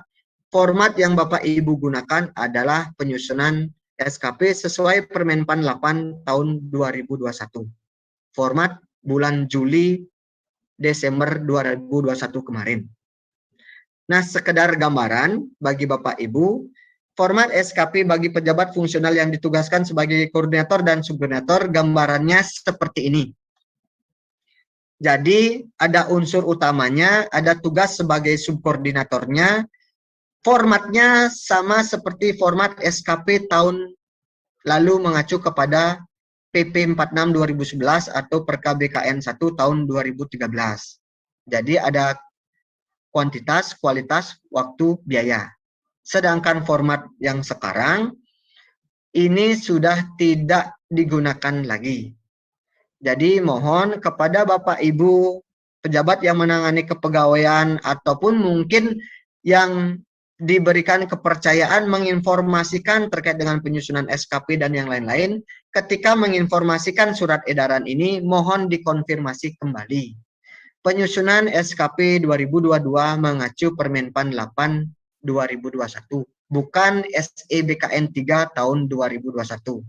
format yang Bapak Ibu gunakan adalah penyusunan SKP sesuai Permenpan 8 tahun 2021. Format bulan Juli Desember 2021 kemarin. Nah, sekedar gambaran bagi Bapak Ibu, format SKP bagi pejabat fungsional yang ditugaskan sebagai koordinator dan subkoordinator gambarannya seperti ini. Jadi, ada unsur utamanya, ada tugas sebagai subkoordinatornya, formatnya sama seperti format SKP tahun lalu mengacu kepada PP 46 2011 atau per KBKN 1 tahun 2013. Jadi ada kuantitas, kualitas, waktu, biaya. Sedangkan format yang sekarang ini sudah tidak digunakan lagi. Jadi mohon kepada Bapak Ibu pejabat yang menangani kepegawaian ataupun mungkin yang diberikan kepercayaan menginformasikan terkait dengan penyusunan SKP dan yang lain-lain, ketika menginformasikan surat edaran ini mohon dikonfirmasi kembali. Penyusunan SKP 2022 mengacu Permenpan 8 2021, bukan SEBKN 3 tahun 2021.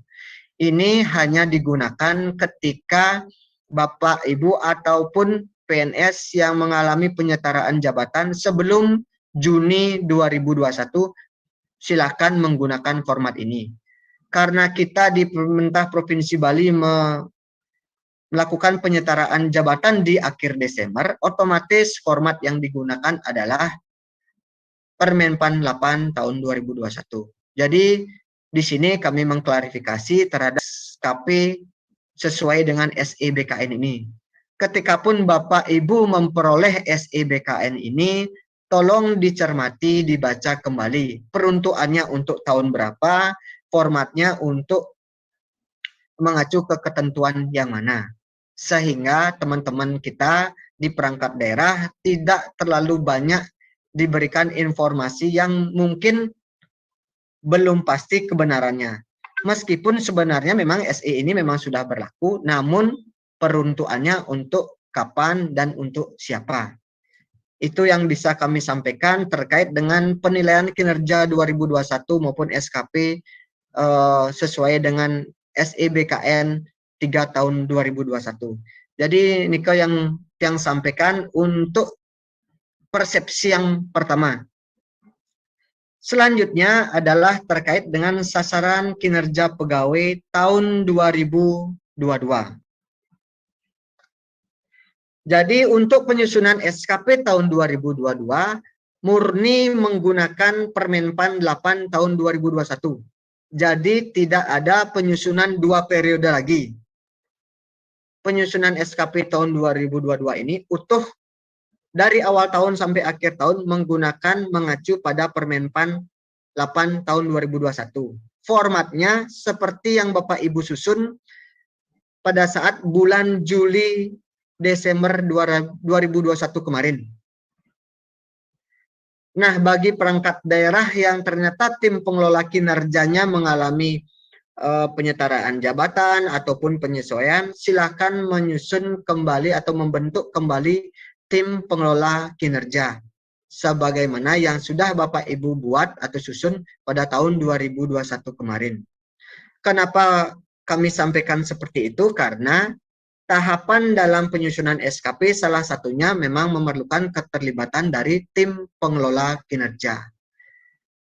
Ini hanya digunakan ketika Bapak Ibu ataupun PNS yang mengalami penyetaraan jabatan sebelum Juni 2021 silakan menggunakan format ini. Karena kita di pemerintah Provinsi Bali melakukan penyetaraan jabatan di akhir Desember, otomatis format yang digunakan adalah Permenpan 8 tahun 2021. Jadi di sini kami mengklarifikasi terhadap SKP sesuai dengan SEBKN ini. Ketika pun Bapak Ibu memperoleh SEBKN ini, tolong dicermati, dibaca kembali. Peruntukannya untuk tahun berapa, formatnya untuk mengacu ke ketentuan yang mana. Sehingga teman-teman kita di perangkat daerah tidak terlalu banyak diberikan informasi yang mungkin belum pasti kebenarannya. Meskipun sebenarnya memang SE ini memang sudah berlaku, namun peruntukannya untuk kapan dan untuk siapa. Itu yang bisa kami sampaikan terkait dengan penilaian kinerja 2021 maupun SKP sesuai dengan SEBKN 3 tahun 2021. Jadi Niko yang sampaikan untuk persepsi yang pertama. Selanjutnya adalah terkait dengan sasaran kinerja pegawai tahun 2022. Jadi untuk penyusunan SKP tahun 2022 murni menggunakan Permenpan 8 tahun 2021. Jadi tidak ada penyusunan 2 periode lagi. Penyusunan SKP tahun 2022 ini utuh dari awal tahun sampai akhir tahun menggunakan mengacu pada Permenpan 8 tahun 2021. Formatnya seperti yang Bapak Ibu susun pada saat bulan Juli Desember 2021 kemarin. Nah, bagi perangkat daerah yang ternyata tim pengelola kinerjanya mengalami penyetaraan jabatan ataupun penyesuaian, silakan menyusun kembali atau membentuk kembali tim pengelola kinerja sebagaimana yang sudah Bapak Ibu buat atau susun pada tahun 2021 kemarin. Kenapa kami sampaikan seperti itu? Karena tahapan dalam penyusunan SKP salah satunya memang memerlukan keterlibatan dari tim pengelola kinerja.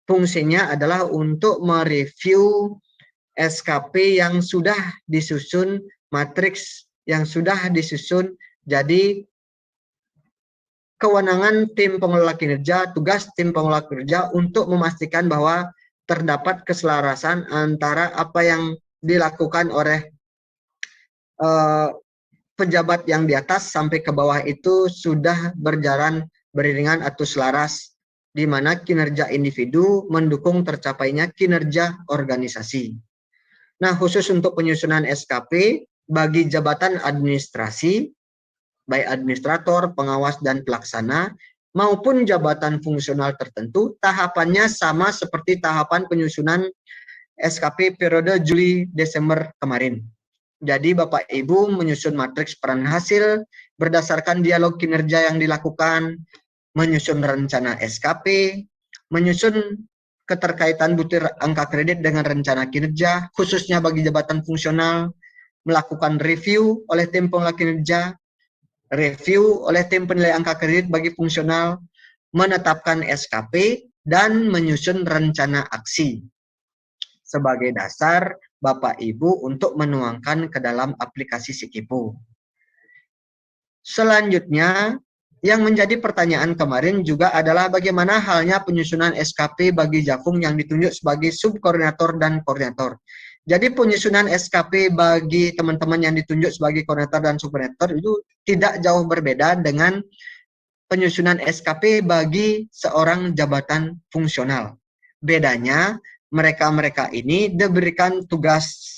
Fungsinya adalah untuk mereview SKP yang sudah disusun, matriks yang sudah disusun. Jadi kewenangan tim pengelola kinerja, tugas tim pengelola kinerja untuk memastikan bahwa terdapat keselarasan antara apa yang dilakukan oleh pejabat yang di atas sampai ke bawah itu sudah berjalan beriringan atau selaras, di mana kinerja individu mendukung tercapainya kinerja organisasi. Nah, khusus untuk penyusunan SKP bagi jabatan administrasi, baik administrator, pengawas, dan pelaksana, maupun jabatan fungsional tertentu, tahapannya sama seperti tahapan penyusunan SKP periode Juli-Desember kemarin. Jadi Bapak Ibu menyusun matriks peran hasil berdasarkan dialog kinerja yang dilakukan, menyusun rencana SKP, menyusun keterkaitan butir angka kredit dengan rencana kinerja, khususnya bagi jabatan fungsional, melakukan review oleh tim pengelola kinerja, review oleh tim penilai angka kredit bagi fungsional, menetapkan SKP, dan menyusun rencana aksi sebagai dasar Bapak Ibu untuk menuangkan ke dalam aplikasi Sikipu. Selanjutnya, yang menjadi pertanyaan kemarin juga adalah bagaimana halnya penyusunan SKP bagi Jafung yang ditunjuk sebagai subkoordinator dan koordinator. Jadi penyusunan SKP bagi teman-teman yang ditunjuk sebagai koordinator dan subkoordinator itu tidak jauh berbeda dengan penyusunan SKP bagi seorang jabatan fungsional. bedanya mereka-mereka ini diberikan tugas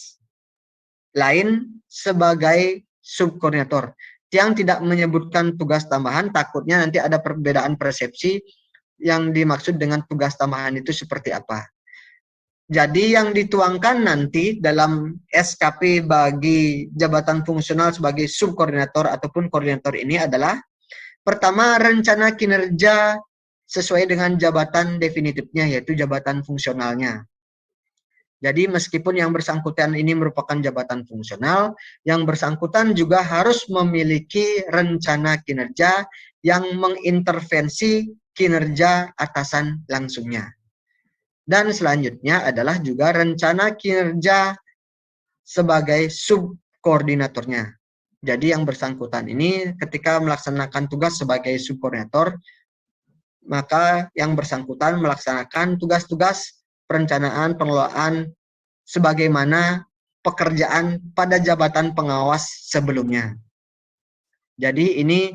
lain sebagai subkoordinator. Yang tidak menyebutkan tugas tambahan, takutnya nanti ada perbedaan persepsi yang dimaksud dengan tugas tambahan itu seperti apa. Jadi yang dituangkan nanti dalam SKP bagi jabatan fungsional sebagai subkoordinator ataupun koordinator ini adalah pertama, rencana kinerja sesuai dengan jabatan definitifnya, yaitu jabatan fungsionalnya. Jadi meskipun yang bersangkutan ini merupakan jabatan fungsional, yang bersangkutan juga harus memiliki rencana kinerja yang mengintervensi kinerja atasan langsungnya. Dan selanjutnya adalah juga rencana kinerja sebagai subkoordinatornya. Jadi yang bersangkutan ini ketika melaksanakan tugas sebagai subkoordinator, maka yang bersangkutan melaksanakan tugas-tugas perencanaan pengelolaan sebagaimana pekerjaan pada jabatan pengawas sebelumnya. Jadi ini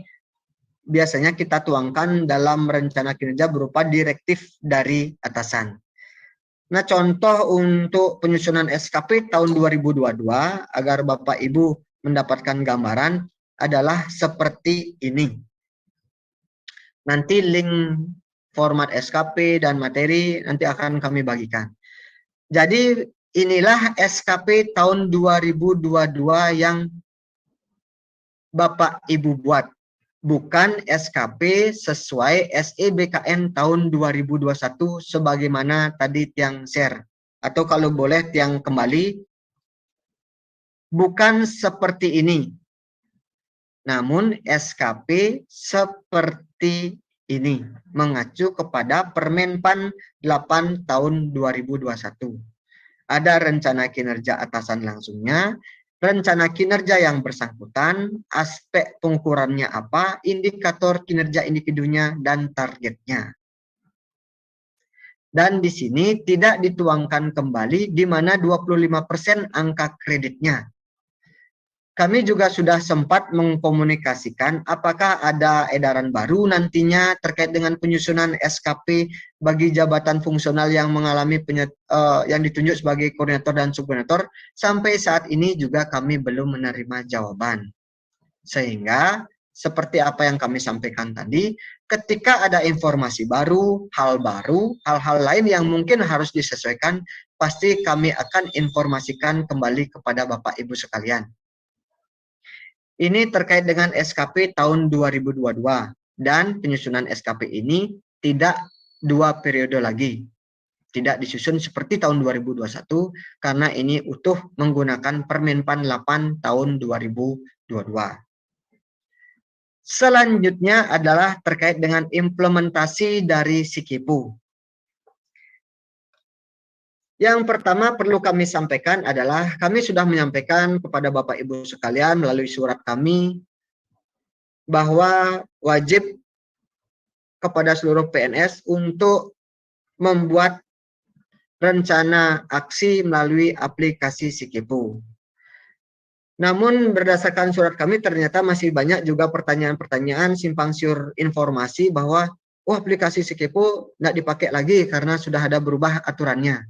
biasanya kita tuangkan dalam rencana kinerja berupa direktif dari atasan. Nah, contoh untuk penyusunan SKP tahun 2022 agar Bapak Ibu mendapatkan gambaran adalah seperti ini. Nanti link format SKP dan materi nanti akan kami bagikan. Jadi inilah SKP tahun 2022 yang Bapak Ibu buat. Bukan SKP sesuai SEBKN tahun 2021 sebagaimana tadi Tiang share. Atau kalau boleh Tiang kembali, bukan seperti ini. Namun SKP seperti ini, mengacu kepada Permenpan 8 tahun 2021. Ada rencana kinerja atasan langsungnya, rencana kinerja yang bersangkutan, aspek pengukurannya apa, indikator kinerja individunya, dan targetnya. Dan di sini tidak dituangkan kembali di mana 25% angka kreditnya. Kami juga sudah sempat mengkomunikasikan apakah ada edaran baru nantinya terkait dengan penyusunan SKP bagi jabatan fungsional yang mengalami yang ditunjuk sebagai koordinator dan subkoordinator. Sampai saat ini juga kami belum menerima jawaban. Sehingga seperti apa yang kami sampaikan tadi, ketika ada informasi baru, hal-hal lain yang mungkin harus disesuaikan, pasti kami akan informasikan kembali kepada Bapak Ibu sekalian. Ini terkait dengan SKP tahun 2022 dan penyusunan SKP ini tidak 2 periode lagi. Tidak disusun seperti tahun 2021 karena ini utuh menggunakan Permenpan 8 tahun 2022. Selanjutnya adalah terkait dengan implementasi dari Sikipu. Yang pertama perlu kami sampaikan adalah kami sudah menyampaikan kepada Bapak Ibu sekalian melalui surat kami bahwa wajib kepada seluruh PNS untuk membuat rencana aksi melalui aplikasi Sikipu. Namun berdasarkan surat kami ternyata masih banyak juga pertanyaan-pertanyaan simpang siur informasi bahwa aplikasi Sikipu tidak dipakai lagi karena sudah ada berubah aturannya.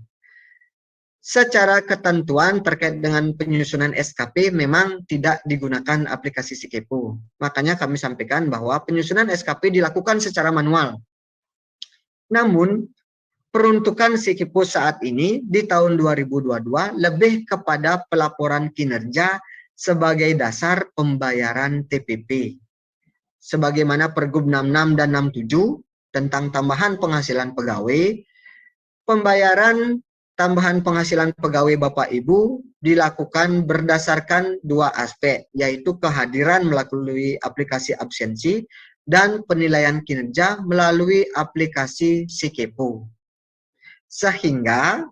Secara ketentuan terkait dengan penyusunan SKP memang tidak digunakan aplikasi Sikipu. Makanya kami sampaikan bahwa penyusunan SKP dilakukan secara manual. Namun, peruntukan Sikipu saat ini di tahun 2022 lebih kepada pelaporan kinerja sebagai dasar pembayaran TPP. Sebagaimana Pergub 66 dan 67 tentang tambahan penghasilan pegawai, pembayaran tambahan penghasilan pegawai Bapak Ibu dilakukan berdasarkan 2 aspek, yaitu kehadiran melalui aplikasi absensi dan penilaian kinerja melalui aplikasi Sikipu. Sehingga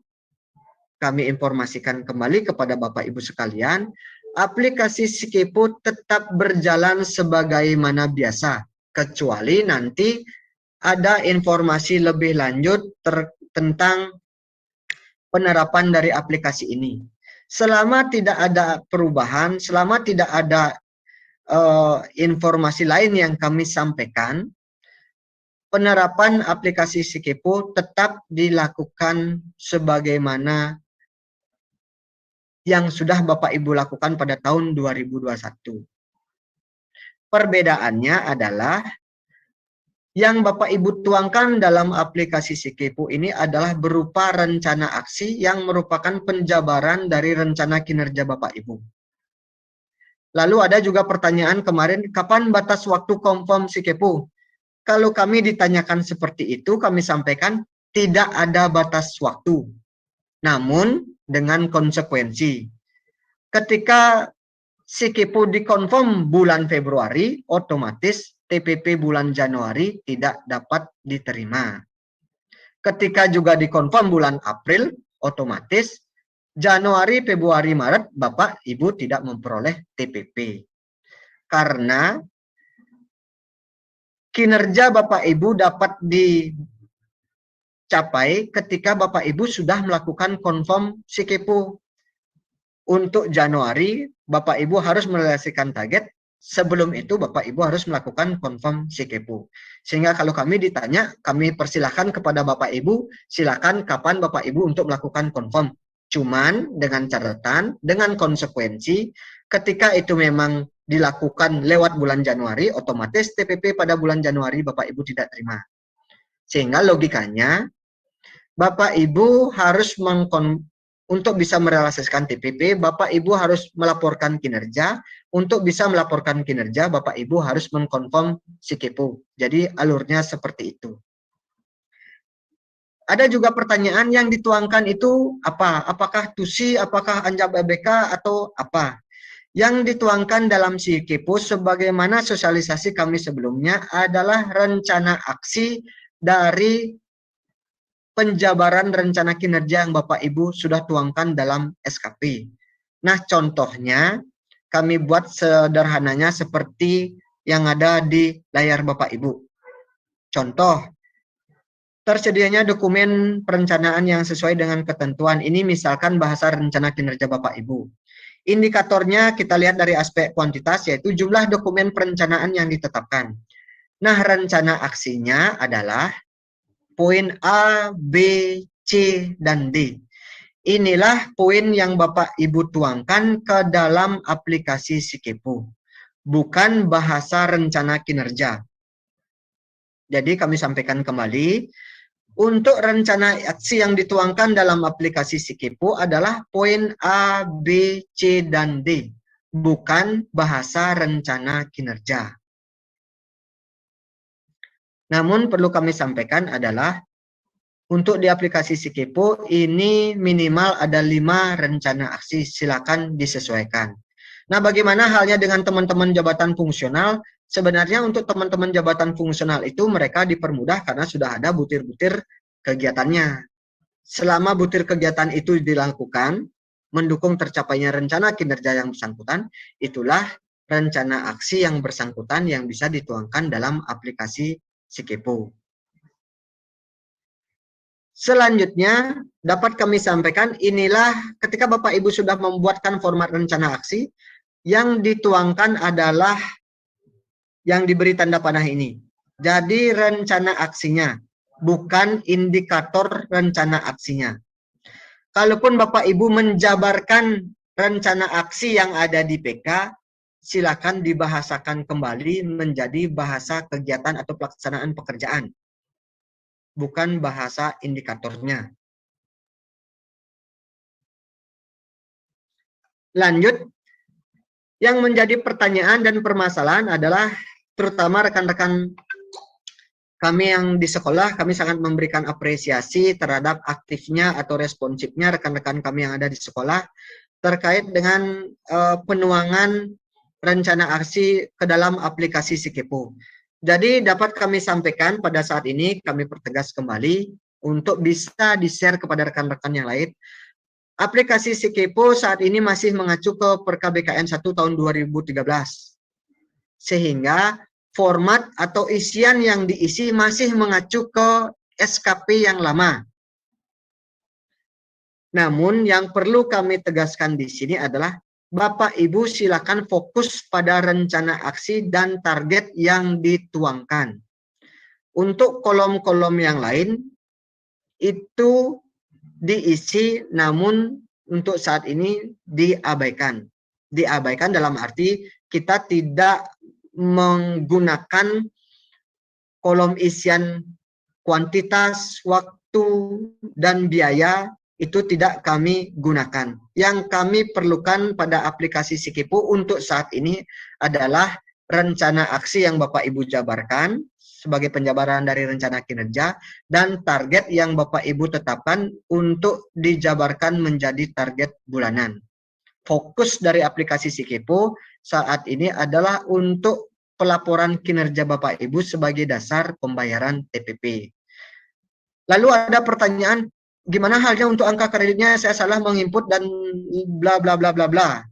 kami informasikan kembali kepada Bapak Ibu sekalian, aplikasi Sikipu tetap berjalan sebagaimana biasa, kecuali nanti ada informasi lebih lanjut tentang penerapan dari aplikasi ini. Selama tidak ada perubahan, selama tidak ada informasi lain yang kami sampaikan, penerapan aplikasi Sikepo tetap dilakukan sebagaimana yang sudah Bapak Ibu lakukan pada tahun 2021. Perbedaannya adalah yang Bapak Ibu tuangkan dalam aplikasi Sikepo ini adalah berupa rencana aksi yang merupakan penjabaran dari rencana kinerja Bapak Ibu. Lalu ada juga pertanyaan kemarin, kapan batas waktu confirm Sikepo? Kalau kami ditanyakan seperti itu, kami sampaikan tidak ada batas waktu. Namun dengan konsekuensi. Ketika Sikepo dikonfirm bulan Februari, otomatis TPP bulan Januari tidak dapat diterima. Ketika juga dikonfirm bulan April, otomatis Januari, Februari, Maret, Bapak Ibu tidak memperoleh TPP. Karena kinerja Bapak Ibu dapat dicapai ketika Bapak Ibu sudah melakukan confirm Sikepo. Untuk Januari, Bapak Ibu harus merealisasikan target. Sebelum itu, Bapak Ibu harus melakukan confirm Sikepo. Sehingga kalau kami ditanya, kami persilahkan kepada Bapak Ibu, silakan kapan Bapak Ibu untuk melakukan confirm. Cuman dengan catatan, dengan konsekuensi, ketika itu memang dilakukan lewat bulan Januari, otomatis TPP pada bulan Januari Bapak Ibu tidak terima. Sehingga logikanya, Bapak Ibu harus untuk bisa merealisasikan TPP, Bapak Ibu harus melaporkan kinerja. Untuk bisa melaporkan kinerja, Bapak Ibu harus mengkonfirm Sikepo. Jadi alurnya seperti itu. Ada juga pertanyaan yang dituangkan itu apa? Apakah TUSI, apakah Anjab BBK, atau apa? Yang dituangkan dalam Sikepo sebagaimana sosialisasi kami sebelumnya adalah rencana aksi dari penjabaran rencana kinerja yang Bapak Ibu sudah tuangkan dalam SKP. Nah, contohnya kami buat sederhananya seperti yang ada di layar Bapak Ibu. Contoh, tersedianya dokumen perencanaan yang sesuai dengan ketentuan. Ini misalkan bahasa rencana kinerja Bapak Ibu. Indikatornya kita lihat dari aspek kuantitas, yaitu jumlah dokumen perencanaan yang ditetapkan. Nah, rencana aksinya adalah poin A, B, C, dan D. Inilah poin yang Bapak Ibu tuangkan ke dalam aplikasi Sikepo. Bukan bahasa rencana kinerja. Jadi kami sampaikan kembali, untuk rencana aksi yang dituangkan dalam aplikasi Sikepo adalah poin A, B, C, dan D. Bukan bahasa rencana kinerja. Namun perlu kami sampaikan adalah untuk di aplikasi Sikepo ini minimal ada 5 rencana aksi, silakan disesuaikan. Nah, bagaimana halnya dengan teman-teman jabatan fungsional? Sebenarnya untuk teman-teman jabatan fungsional itu mereka dipermudah karena sudah ada butir-butir kegiatannya. Selama butir kegiatan itu dilakukan, mendukung tercapainya rencana kinerja yang bersangkutan, itulah rencana aksi yang bersangkutan yang bisa dituangkan dalam aplikasi Sikepo. Selanjutnya, dapat kami sampaikan inilah ketika Bapak Ibu sudah membuatkan format rencana aksi, yang dituangkan adalah yang diberi tanda panah ini. Jadi rencana aksinya, bukan indikator rencana aksinya. Kalaupun Bapak Ibu menjabarkan rencana aksi yang ada di PK, silakan dibahasakan kembali menjadi bahasa kegiatan atau pelaksanaan pekerjaan. Bukan bahasa indikatornya. Lanjut, yang menjadi pertanyaan dan permasalahan adalah terutama rekan-rekan kami yang di sekolah, kami sangat memberikan apresiasi terhadap aktifnya atau responsifnya rekan-rekan kami yang ada di sekolah terkait dengan penuangan rencana aksi ke dalam aplikasi Sikepo. Jadi dapat kami sampaikan pada saat ini, kami pertegas kembali untuk bisa di-share kepada rekan-rekan yang lain. Aplikasi Sikepo saat ini masih mengacu ke PKBKN 1 tahun 2013. Sehingga format atau isian yang diisi masih mengacu ke SKP yang lama. Namun yang perlu kami tegaskan di sini adalah Bapak Ibu silakan fokus pada rencana aksi dan target yang dituangkan. Untuk kolom-kolom yang lain itu diisi, namun untuk saat ini diabaikan. Diabaikan dalam arti kita tidak menggunakan kolom isian kuantitas, waktu, dan biaya, itu tidak kami gunakan. Yang kami perlukan pada aplikasi Sikipu untuk saat ini adalah rencana aksi yang Bapak Ibu jabarkan sebagai penjabaran dari rencana kinerja dan target yang Bapak Ibu tetapkan untuk dijabarkan menjadi target bulanan. Fokus dari aplikasi Sikipu saat ini adalah untuk pelaporan kinerja Bapak Ibu sebagai dasar pembayaran TPP. Lalu ada pertanyaan, gimana halnya untuk angka kreditnya, saya salah menginput dan bla bla bla bla bla.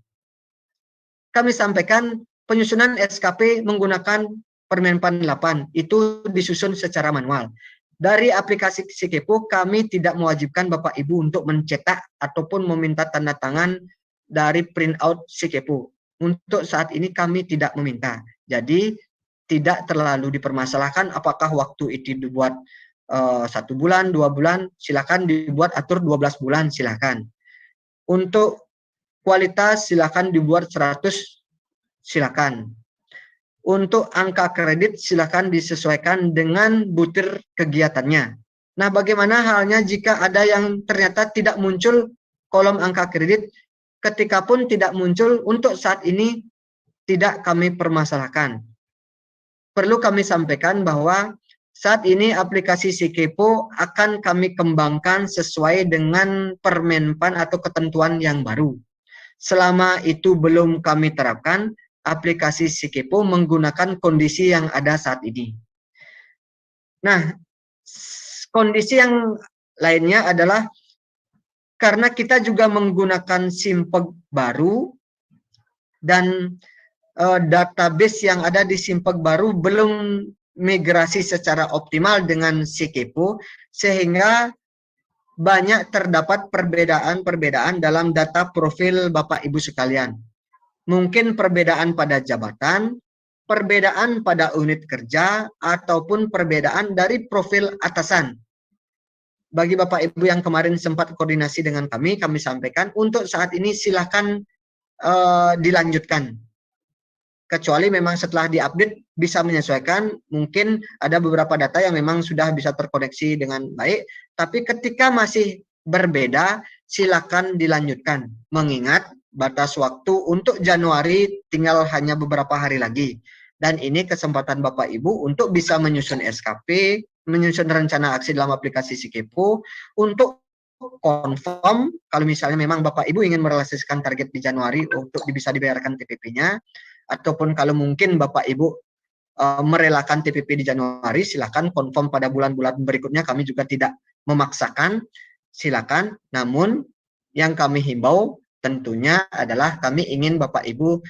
Kami sampaikan penyusunan SKP menggunakan Permenpan 8, itu disusun secara manual. Dari aplikasi Sikipu kami tidak mewajibkan Bapak Ibu untuk mencetak ataupun meminta tanda tangan dari printout Sikipu. Untuk saat ini kami tidak meminta. Jadi tidak terlalu dipermasalahkan apakah waktu itu dibuat 1 bulan, 2 bulan, silakan dibuat atur 12 bulan, silakan. Untuk kualitas silakan dibuat 100, silakan. Untuk angka kredit silakan disesuaikan dengan butir kegiatannya. Nah, bagaimana halnya jika ada yang ternyata tidak muncul kolom angka kredit, ketika pun tidak muncul, untuk saat ini tidak kami permasalahkan. Perlu kami sampaikan bahwa saat ini aplikasi Sikipu akan kami kembangkan sesuai dengan Permenpan atau ketentuan yang baru. Selama itu belum kami terapkan, aplikasi Sikipu menggunakan kondisi yang ada saat ini. Nah, kondisi yang lainnya adalah karena kita juga menggunakan Simpeg baru dan database yang ada di Simpeg baru belum migrasi secara optimal dengan Sikipu, sehingga banyak terdapat perbedaan-perbedaan dalam data profil Bapak Ibu sekalian. Mungkin perbedaan pada jabatan, perbedaan pada unit kerja, ataupun perbedaan dari profil atasan. Bagi Bapak Ibu yang kemarin sempat koordinasi dengan kami sampaikan untuk saat ini silakan dilanjutkan. Kecuali memang setelah diupdate bisa menyesuaikan, mungkin ada beberapa data yang memang sudah bisa terkoneksi dengan baik, tapi ketika masih berbeda, silakan dilanjutkan. Mengingat batas waktu untuk Januari tinggal hanya beberapa hari lagi. Dan ini kesempatan Bapak Ibu untuk bisa menyusun SKP, menyusun rencana aksi dalam aplikasi Sikipu, untuk confirm kalau misalnya memang Bapak Ibu ingin merealisasikan target di Januari untuk bisa dibayarkan TPP-nya, ataupun kalau mungkin Bapak Ibu merelakan TPP di Januari, silakan confirm pada bulan-bulan berikutnya, kami juga tidak memaksakan, silakan. Namun yang kami himbau tentunya adalah kami ingin Bapak Ibu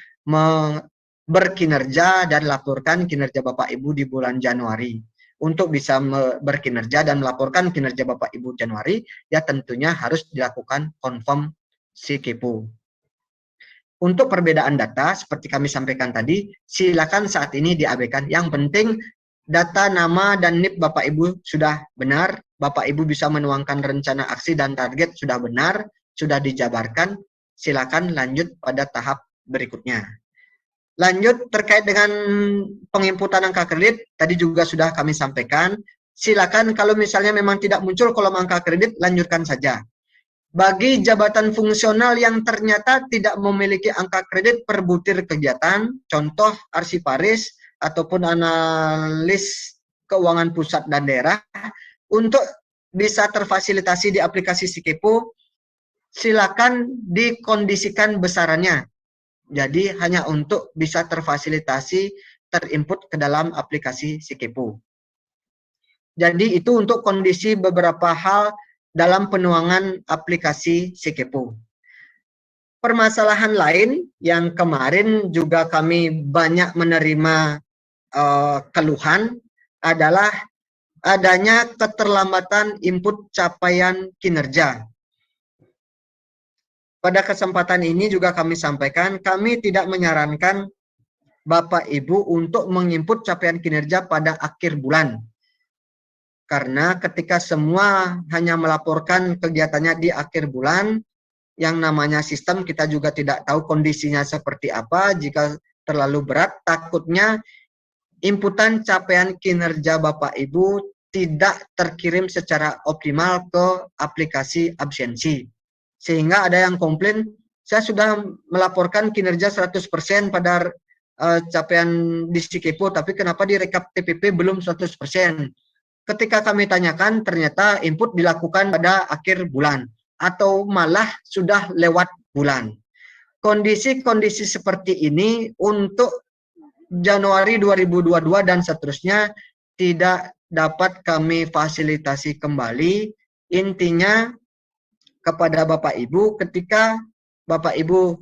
berkinerja dan laporkan kinerja Bapak Ibu di bulan Januari. Untuk bisa berkinerja dan melaporkan kinerja Bapak Ibu Januari, ya tentunya harus dilakukan confirm Sikipu. Untuk perbedaan data, seperti kami sampaikan tadi, silakan saat ini diabaikan. Yang penting data nama dan NIP Bapak Ibu sudah benar, Bapak Ibu bisa menuangkan rencana aksi dan target sudah benar, sudah dijabarkan, silakan lanjut pada tahap berikutnya. Lanjut terkait dengan penginputan angka kredit, tadi juga sudah kami sampaikan, silakan kalau misalnya memang tidak muncul kolom angka kredit, lanjutkan saja. Bagi jabatan fungsional yang ternyata tidak memiliki angka kredit per butir kegiatan, contoh arsiparis ataupun analis keuangan pusat dan daerah, untuk bisa terfasilitasi di aplikasi Sikipu, silakan dikondisikan besarannya. Jadi hanya untuk bisa terfasilitasi terinput ke dalam aplikasi Sikipu. Jadi itu untuk kondisi beberapa hal dalam penuangan aplikasi Sikipu. Permasalahan lain yang kemarin juga kami banyak menerima keluhan adalah adanya keterlambatan input capaian kinerja. Pada kesempatan ini juga kami sampaikan, kami tidak menyarankan Bapak Ibu untuk menginput capaian kinerja pada akhir bulan. Karena ketika semua hanya melaporkan kegiatannya di akhir bulan, yang namanya sistem kita juga tidak tahu kondisinya seperti apa. Jika terlalu berat, takutnya inputan capaian kinerja Bapak Ibu tidak terkirim secara optimal ke aplikasi absensi. Sehingga ada yang komplain, saya sudah melaporkan kinerja 100% pada capaian di Sikepo, tapi kenapa di rekap TPP belum 100%? Ketika kami tanyakan, ternyata input dilakukan pada akhir bulan atau malah sudah lewat bulan. Kondisi-kondisi seperti ini untuk Januari 2022 dan seterusnya tidak dapat kami fasilitasi kembali. Intinya kepada Bapak Ibu, ketika Bapak Ibu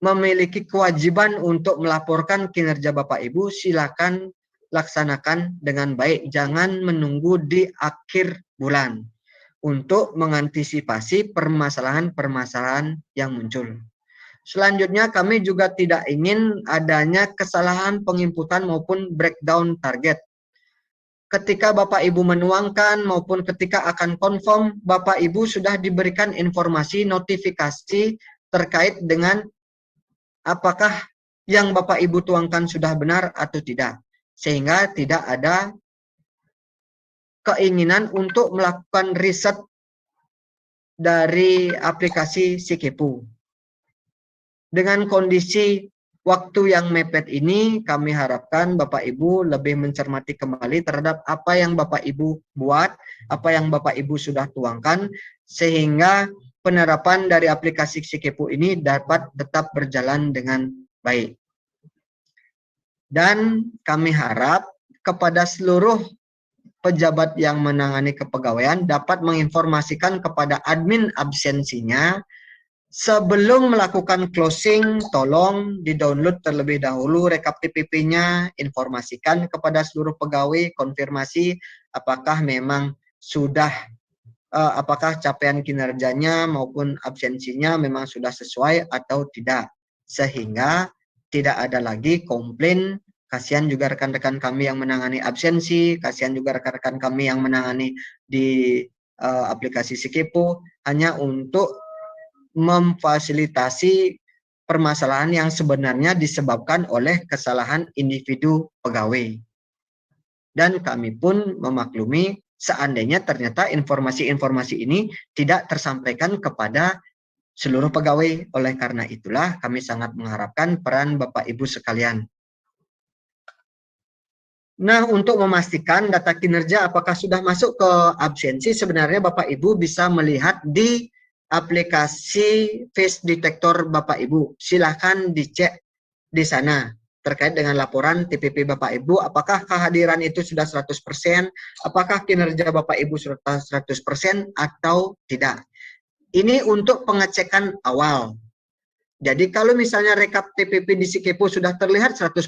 memiliki kewajiban untuk melaporkan kinerja Bapak Ibu, silakan laksanakan dengan baik, jangan menunggu di akhir bulan untuk mengantisipasi permasalahan-permasalahan yang muncul. Selanjutnya, kami juga tidak ingin adanya kesalahan penginputan maupun breakdown target. Ketika Bapak Ibu menuangkan maupun ketika akan confirm, Bapak Ibu sudah diberikan informasi notifikasi terkait dengan apakah yang Bapak Ibu tuangkan sudah benar atau tidak. Sehingga tidak ada keinginan untuk melakukan riset dari aplikasi Sikepo. Dengan kondisi waktu yang mepet ini, kami harapkan Bapak Ibu lebih mencermati kembali terhadap apa yang Bapak Ibu buat, apa yang Bapak Ibu sudah tuangkan, sehingga penerapan dari aplikasi Sikepo ini dapat tetap berjalan dengan baik. Dan kami harap kepada seluruh pejabat yang menangani kepegawaian dapat menginformasikan kepada admin absensinya sebelum melakukan closing, tolong di-download terlebih dahulu rekap TPP-nya, informasikan kepada seluruh pegawai, konfirmasi apakah memang sudah apakah capaian kinerjanya maupun absensinya memang sudah sesuai atau tidak. Sehingga tidak ada lagi komplain. Kasihan juga rekan-rekan kami yang menangani absensi, kasihan juga rekan-rekan kami yang menangani di aplikasi Sikepo, hanya untuk memfasilitasi permasalahan yang sebenarnya disebabkan oleh kesalahan individu pegawai. Dan kami pun memaklumi seandainya ternyata informasi-informasi ini tidak tersampaikan kepada seluruh pegawai. Oleh karena itulah kami sangat mengharapkan peran Bapak Ibu sekalian. Nah, untuk memastikan data kinerja apakah sudah masuk ke absensi, sebenarnya Bapak Ibu bisa melihat di aplikasi face detector Bapak Ibu. Silahkan dicek di sana terkait dengan laporan TPP Bapak Ibu, apakah kehadiran itu sudah 100%, apakah kinerja Bapak Ibu sudah 100% atau tidak. Ini untuk pengecekan awal. Jadi kalau misalnya rekap TPP di Sikepo sudah terlihat 100%,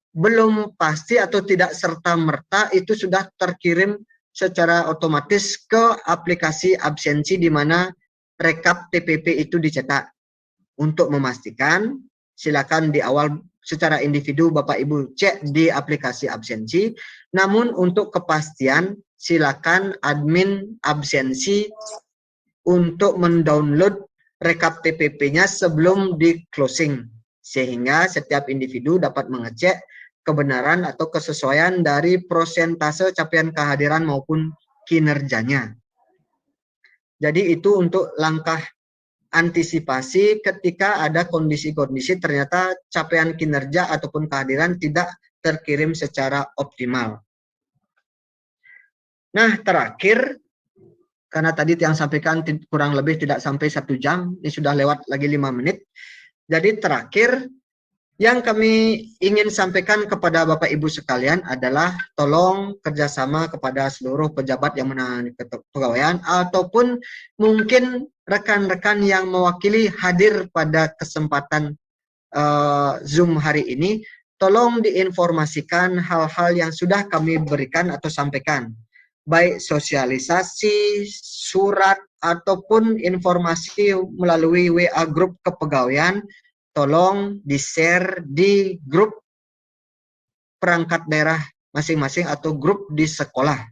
belum pasti atau tidak serta-merta itu sudah terkirim secara otomatis ke aplikasi absensi di mana rekap TPP itu dicetak. Untuk memastikan, silakan di awal secara individu Bapak Ibu cek di aplikasi absensi. Namun untuk kepastian, silakan admin absensi untuk mendownload rekap TPP-nya sebelum di closing. Sehingga setiap individu dapat mengecek kebenaran atau kesesuaian dari persentase capaian kehadiran maupun kinerjanya. Jadi itu untuk langkah antisipasi ketika ada kondisi-kondisi ternyata capaian kinerja ataupun kehadiran tidak terkirim secara optimal. Nah, terakhir, karena tadi yang sampaikan kurang lebih tidak sampai 1 jam, ini sudah lewat lagi 5 menit. Jadi terakhir, yang kami ingin sampaikan kepada Bapak Ibu sekalian adalah tolong kerjasama kepada seluruh pejabat yang menangani kepegawaian ataupun mungkin rekan-rekan yang mewakili hadir pada kesempatan Zoom hari ini, tolong diinformasikan hal-hal yang sudah kami berikan atau sampaikan. Baik sosialisasi, surat, ataupun informasi melalui WA grup kepegawaian, tolong di-share di grup perangkat daerah masing-masing atau grup di sekolah.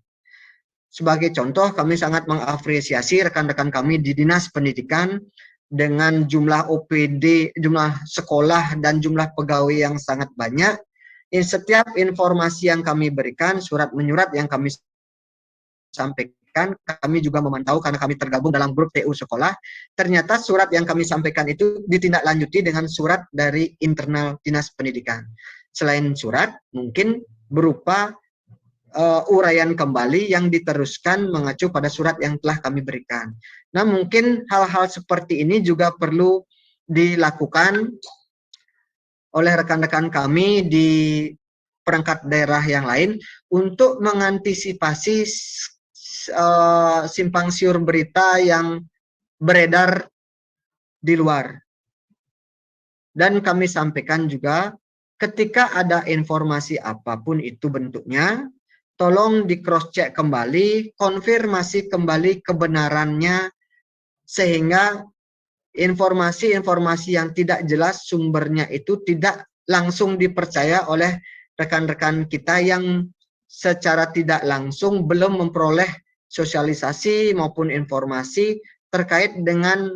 Sebagai contoh, kami sangat mengapresiasi rekan-rekan kami di Dinas Pendidikan dengan jumlah OPD, jumlah sekolah, dan jumlah pegawai yang sangat banyak. Setiap informasi yang kami berikan, surat menyurat yang kami sampaikan, kami juga memantau karena kami tergabung dalam grup TU sekolah. Ternyata surat yang kami sampaikan itu ditindaklanjuti dengan surat dari internal Dinas Pendidikan. Selain surat, mungkin berupa uraian kembali yang diteruskan mengacu pada surat yang telah kami berikan. Nah, mungkin hal-hal seperti ini juga perlu dilakukan oleh rekan-rekan kami di perangkat daerah yang lain untuk mengantisipasi simpang siur berita yang beredar di luar. Dan kami sampaikan juga, ketika ada informasi apapun itu bentuknya, tolong di cross check kembali, konfirmasi kembali kebenarannya, sehingga informasi-informasi yang tidak jelas sumbernya itu tidak langsung dipercaya oleh rekan-rekan kita yang secara tidak langsung belum memperoleh sosialisasi maupun informasi terkait dengan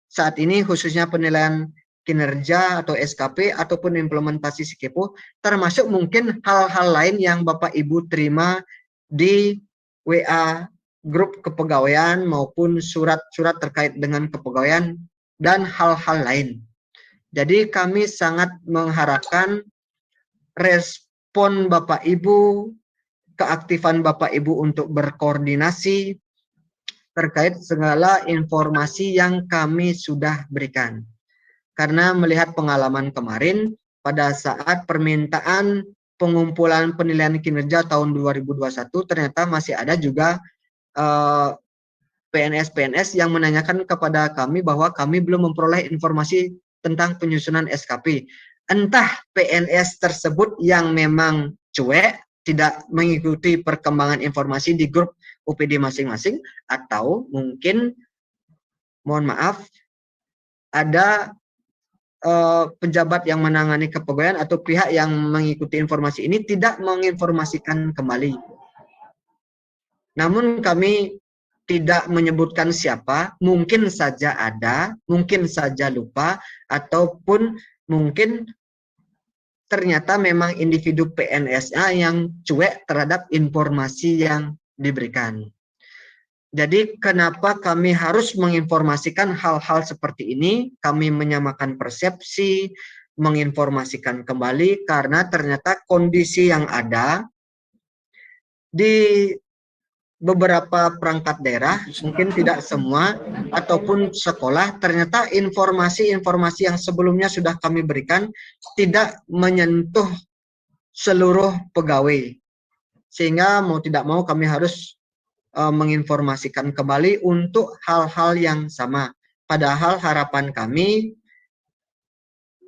saat ini khususnya penilaian kinerja atau SKP ataupun implementasi SIKEPO, termasuk mungkin hal-hal lain yang Bapak Ibu terima di WA grup kepegawaian maupun surat-surat terkait dengan kepegawaian dan hal-hal lain. Jadi kami sangat mengharapkan respon Bapak Ibu, keaktifan Bapak Ibu untuk berkoordinasi terkait segala informasi yang kami sudah berikan. Karena melihat pengalaman kemarin, pada saat permintaan pengumpulan penilaian kinerja tahun 2021, ternyata masih ada juga PNS-PNS yang menanyakan kepada kami bahwa kami belum memperoleh informasi tentang penyusunan SKP. Entah PNS tersebut yang memang cuek, tidak mengikuti perkembangan informasi di grup UPD masing-masing, atau mungkin, mohon maaf, ada pejabat yang menangani kepegawaian atau pihak yang mengikuti informasi ini tidak menginformasikan kembali. Namun kami tidak menyebutkan siapa, mungkin saja ada, mungkin saja lupa, ataupun mungkin ternyata memang individu PNS-nya yang cuek terhadap informasi yang diberikan. Jadi kenapa kami harus menginformasikan hal-hal seperti ini? Kami menyamakan persepsi, menginformasikan kembali, karena ternyata kondisi yang ada di beberapa perangkat daerah, mungkin tidak semua, ataupun sekolah, ternyata informasi-informasi yang sebelumnya sudah kami berikan tidak menyentuh seluruh pegawai. Sehingga mau tidak mau kami harus menginformasikan kembali untuk hal-hal yang sama. Padahal harapan kami,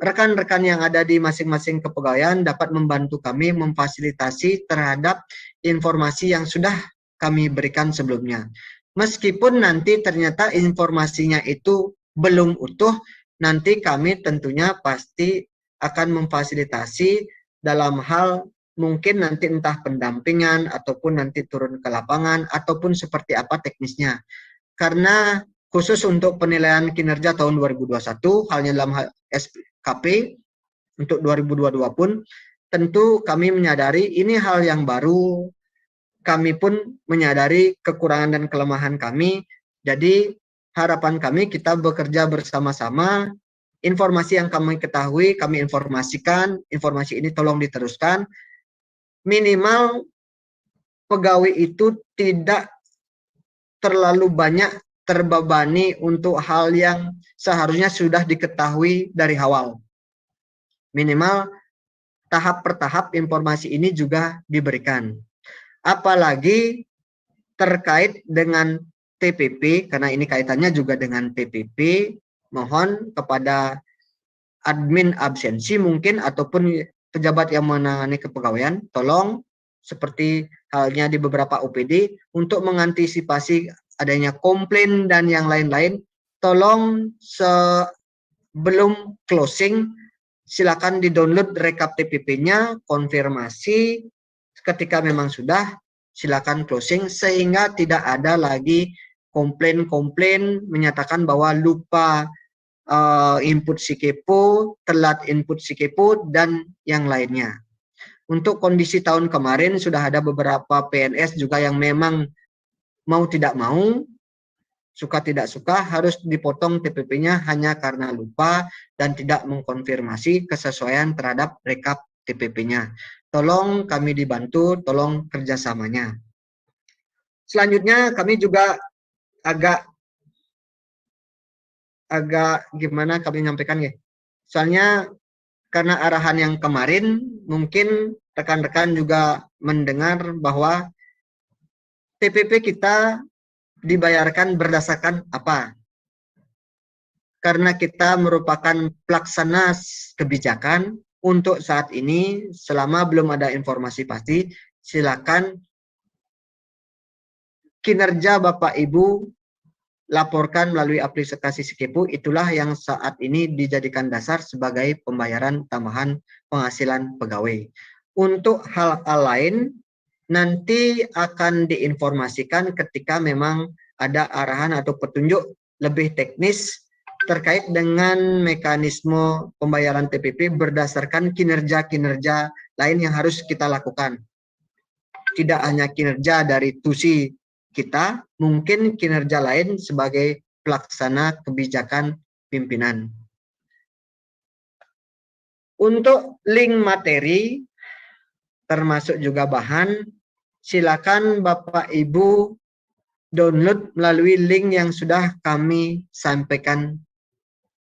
rekan-rekan yang ada di masing-masing kepegawaian dapat membantu kami memfasilitasi terhadap informasi yang sudah kami berikan sebelumnya. Meskipun nanti ternyata informasinya itu belum utuh, nanti kami tentunya pasti akan memfasilitasi dalam hal mungkin nanti entah pendampingan ataupun nanti turun ke lapangan ataupun seperti apa teknisnya. Karena khusus untuk penilaian kinerja tahun 2021, halnya dalam SKP untuk 2022 pun, tentu kami menyadari ini hal yang baru, kami pun menyadari kekurangan dan kelemahan kami. Jadi harapan kami kita bekerja bersama-sama, informasi yang kami ketahui kami informasikan, informasi ini tolong diteruskan. Minimal pegawai itu tidak terlalu banyak terbebani untuk hal yang seharusnya sudah diketahui dari awal. Minimal tahap per tahap informasi ini juga diberikan. Apalagi terkait dengan TPP, karena ini kaitannya juga dengan TPP, mohon kepada admin absensi mungkin ataupun pejabat yang menangani kepegawaian, tolong seperti halnya di beberapa OPD untuk mengantisipasi adanya komplain dan yang lain-lain, tolong sebelum closing silakan di-download rekap TPP-nya, konfirmasi ketika memang sudah, silakan closing sehingga tidak ada lagi komplain-komplain menyatakan bahwa lupa input si kepo, telat input si kepo, dan yang lainnya. Untuk kondisi tahun kemarin sudah ada beberapa PNS juga yang memang mau tidak mau, suka tidak suka harus dipotong TPP-nya hanya karena lupa dan tidak mengkonfirmasi kesesuaian terhadap rekap TPP-nya. Tolong kami dibantu, tolong kerjasamanya. Selanjutnya kami juga agak gimana kami nyampaikan ya. Soalnya karena arahan yang kemarin mungkin rekan-rekan juga mendengar bahwa TPP kita dibayarkan berdasarkan apa? Karena kita merupakan pelaksana kebijakan untuk saat ini, selama belum ada informasi pasti, silakan kinerja Bapak Ibu laporkan melalui aplikasi Sikepu, itulah yang saat ini dijadikan dasar sebagai pembayaran tambahan penghasilan pegawai. Untuk hal-hal lain, nanti akan diinformasikan ketika memang ada arahan atau petunjuk lebih teknis terkait dengan mekanisme pembayaran TPP berdasarkan kinerja-kinerja lain yang harus kita lakukan. Tidak hanya kinerja dari TUSI kita, mungkin kinerja lain sebagai pelaksana kebijakan pimpinan. Untuk link materi, termasuk juga bahan, silakan Bapak Ibu download melalui link yang sudah kami sampaikan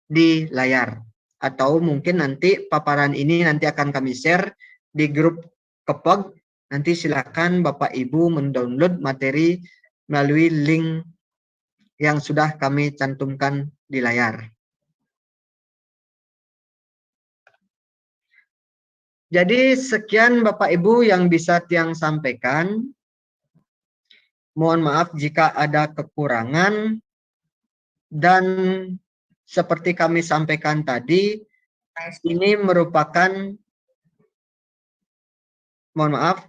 di layar. Atau mungkin nanti paparan ini nanti akan kami share di grup Kepeg. Nanti silakan Bapak Ibu mendownload materi melalui link yang sudah kami cantumkan di layar. Jadi sekian Bapak Ibu yang bisa Tiang sampaikan. Mohon maaf jika ada kekurangan. Dan seperti kami sampaikan tadi, ini merupakan, mohon maaf,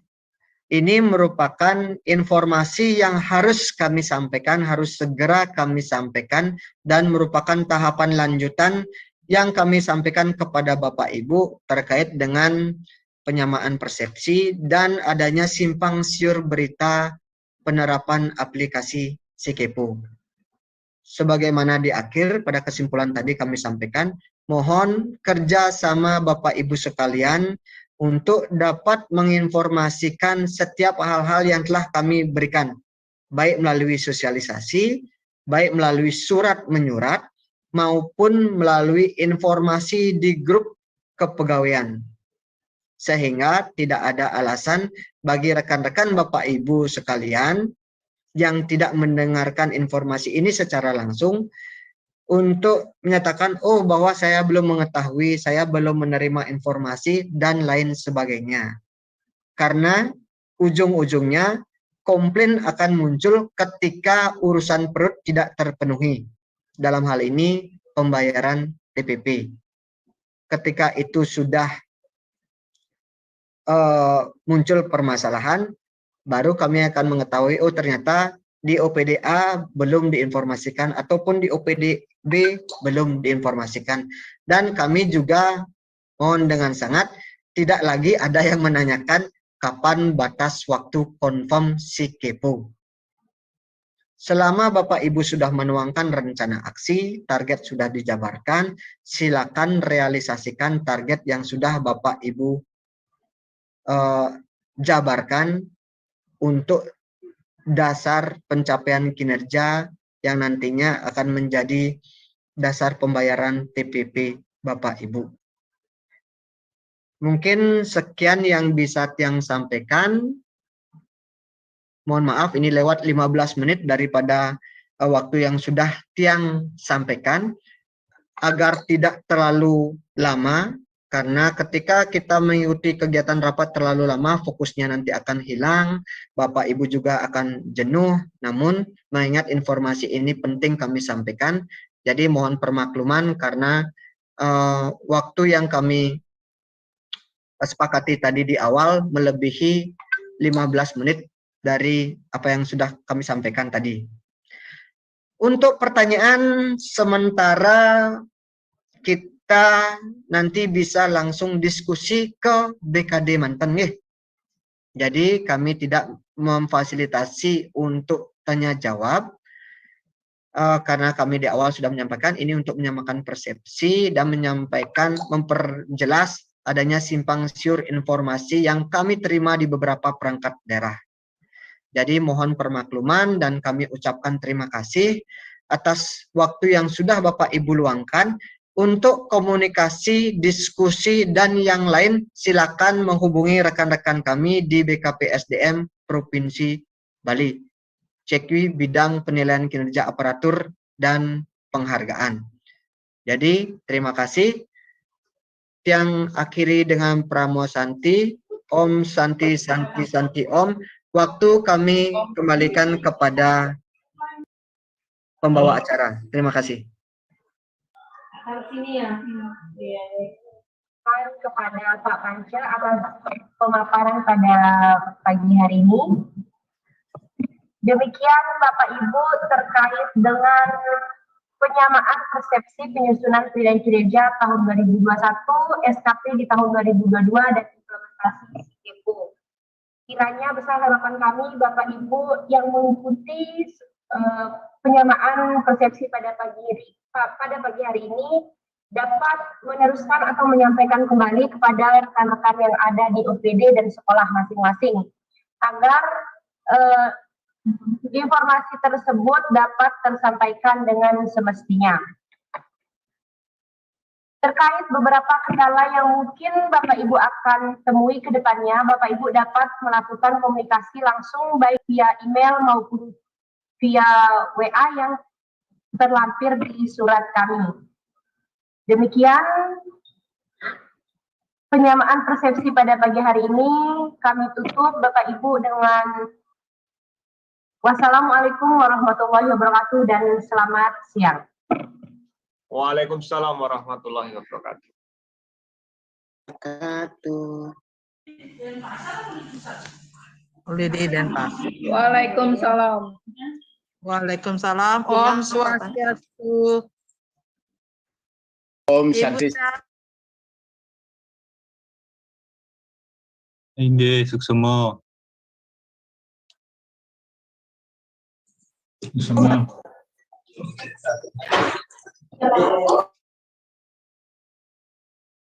ini merupakan informasi yang harus kami sampaikan, harus segera kami sampaikan, dan merupakan tahapan lanjutan yang kami sampaikan kepada Bapak Ibu terkait dengan penyamaan persepsi dan adanya simpang siur berita penerapan aplikasi Sikepu. Sebagaimana di akhir pada kesimpulan tadi kami sampaikan, mohon kerja sama Bapak Ibu sekalian untuk dapat menginformasikan setiap hal-hal yang telah kami berikan, baik melalui sosialisasi, baik melalui surat menyurat, maupun melalui informasi di grup kepegawaian. Sehingga tidak ada alasan bagi rekan-rekan Bapak Ibu sekalian yang tidak mendengarkan informasi ini secara langsung untuk menyatakan, oh bahwa saya belum mengetahui, saya belum menerima informasi, dan lain sebagainya. Karena ujung-ujungnya komplain akan muncul ketika urusan perut tidak terpenuhi. Dalam hal ini pembayaran TPP. Ketika itu sudah muncul permasalahan, baru kami akan mengetahui, oh ternyata di OPDA belum diinformasikan ataupun di OPDB belum diinformasikan. Dan kami juga mohon dengan sangat tidak lagi ada yang menanyakan kapan batas waktu confirm Sikepu. Selama Bapak Ibu sudah menuangkan rencana aksi, target sudah dijabarkan, silakan realisasikan target yang sudah Bapak Ibu jabarkan untuk dasar pencapaian kinerja yang nantinya akan menjadi dasar pembayaran TPP Bapak Ibu. Mungkin sekian yang bisa Tiang sampaikan. Mohon maaf ini lewat 15 menit daripada waktu yang sudah Tiang sampaikan, agar tidak terlalu lama, karena ketika kita mengikuti kegiatan rapat terlalu lama, fokusnya nanti akan hilang, Bapak Ibu juga akan jenuh. Namun mengingat informasi ini penting kami sampaikan, jadi mohon permakluman karena waktu yang kami sepakati tadi di awal melebihi 15 menit dari apa yang sudah kami sampaikan tadi. Untuk pertanyaan sementara kita nanti bisa langsung diskusi ke BKD Manten nih. Jadi kami tidak memfasilitasi untuk tanya jawab karena kami di awal sudah menyampaikan ini untuk menyamakan persepsi dan menyampaikan memperjelas adanya simpang siur informasi yang kami terima di beberapa perangkat daerah. Jadi mohon permakluman dan kami ucapkan terima kasih atas waktu yang sudah Bapak Ibu luangkan. Untuk komunikasi, diskusi, dan yang lain silakan menghubungi rekan-rekan kami di BKPSDM Provinsi Bali. Cekwi bidang penilaian kinerja aparatur dan penghargaan. Jadi terima kasih. Yang akhiri dengan Pramo Santi, Om Santi Santi Santi Om. Waktu kami kembalikan kepada pembawa acara. Terima kasih. Kepada Pak Panca atas pemaparan pada pagi hari ini. Demikian Bapak Ibu terkait dengan penyamaan persepsi penyusunan penilaian kinerja tahun 2021, SKP di tahun 2022 dan implementasi SKPU. Kiranya besar harapan kami Bapak Ibu yang mengikuti penyamaan persepsi pada pagi hari ini dapat meneruskan atau menyampaikan kembali kepada rekan-rekan yang ada di OPD dan sekolah masing-masing agar informasi tersebut dapat tersampaikan dengan semestinya. Terkait beberapa kendala yang mungkin Bapak Ibu akan temui ke depannya, Bapak Ibu dapat melakukan komunikasi langsung baik via email maupun via WA yang terlampir di surat kami. Demikian penyamaan persepsi pada pagi hari ini. Kami tutup Bapak Ibu dengan wassalamualaikum warahmatullahi wabarakatuh dan selamat siang. Waalaikumsalam warahmatullahi wabarakatuh. Ulidi dan Pak. Waalaikumsalam. Waalaikumsalam. Om Swastiastu. Om Ibu Santi. Inggih, suksema. Semua.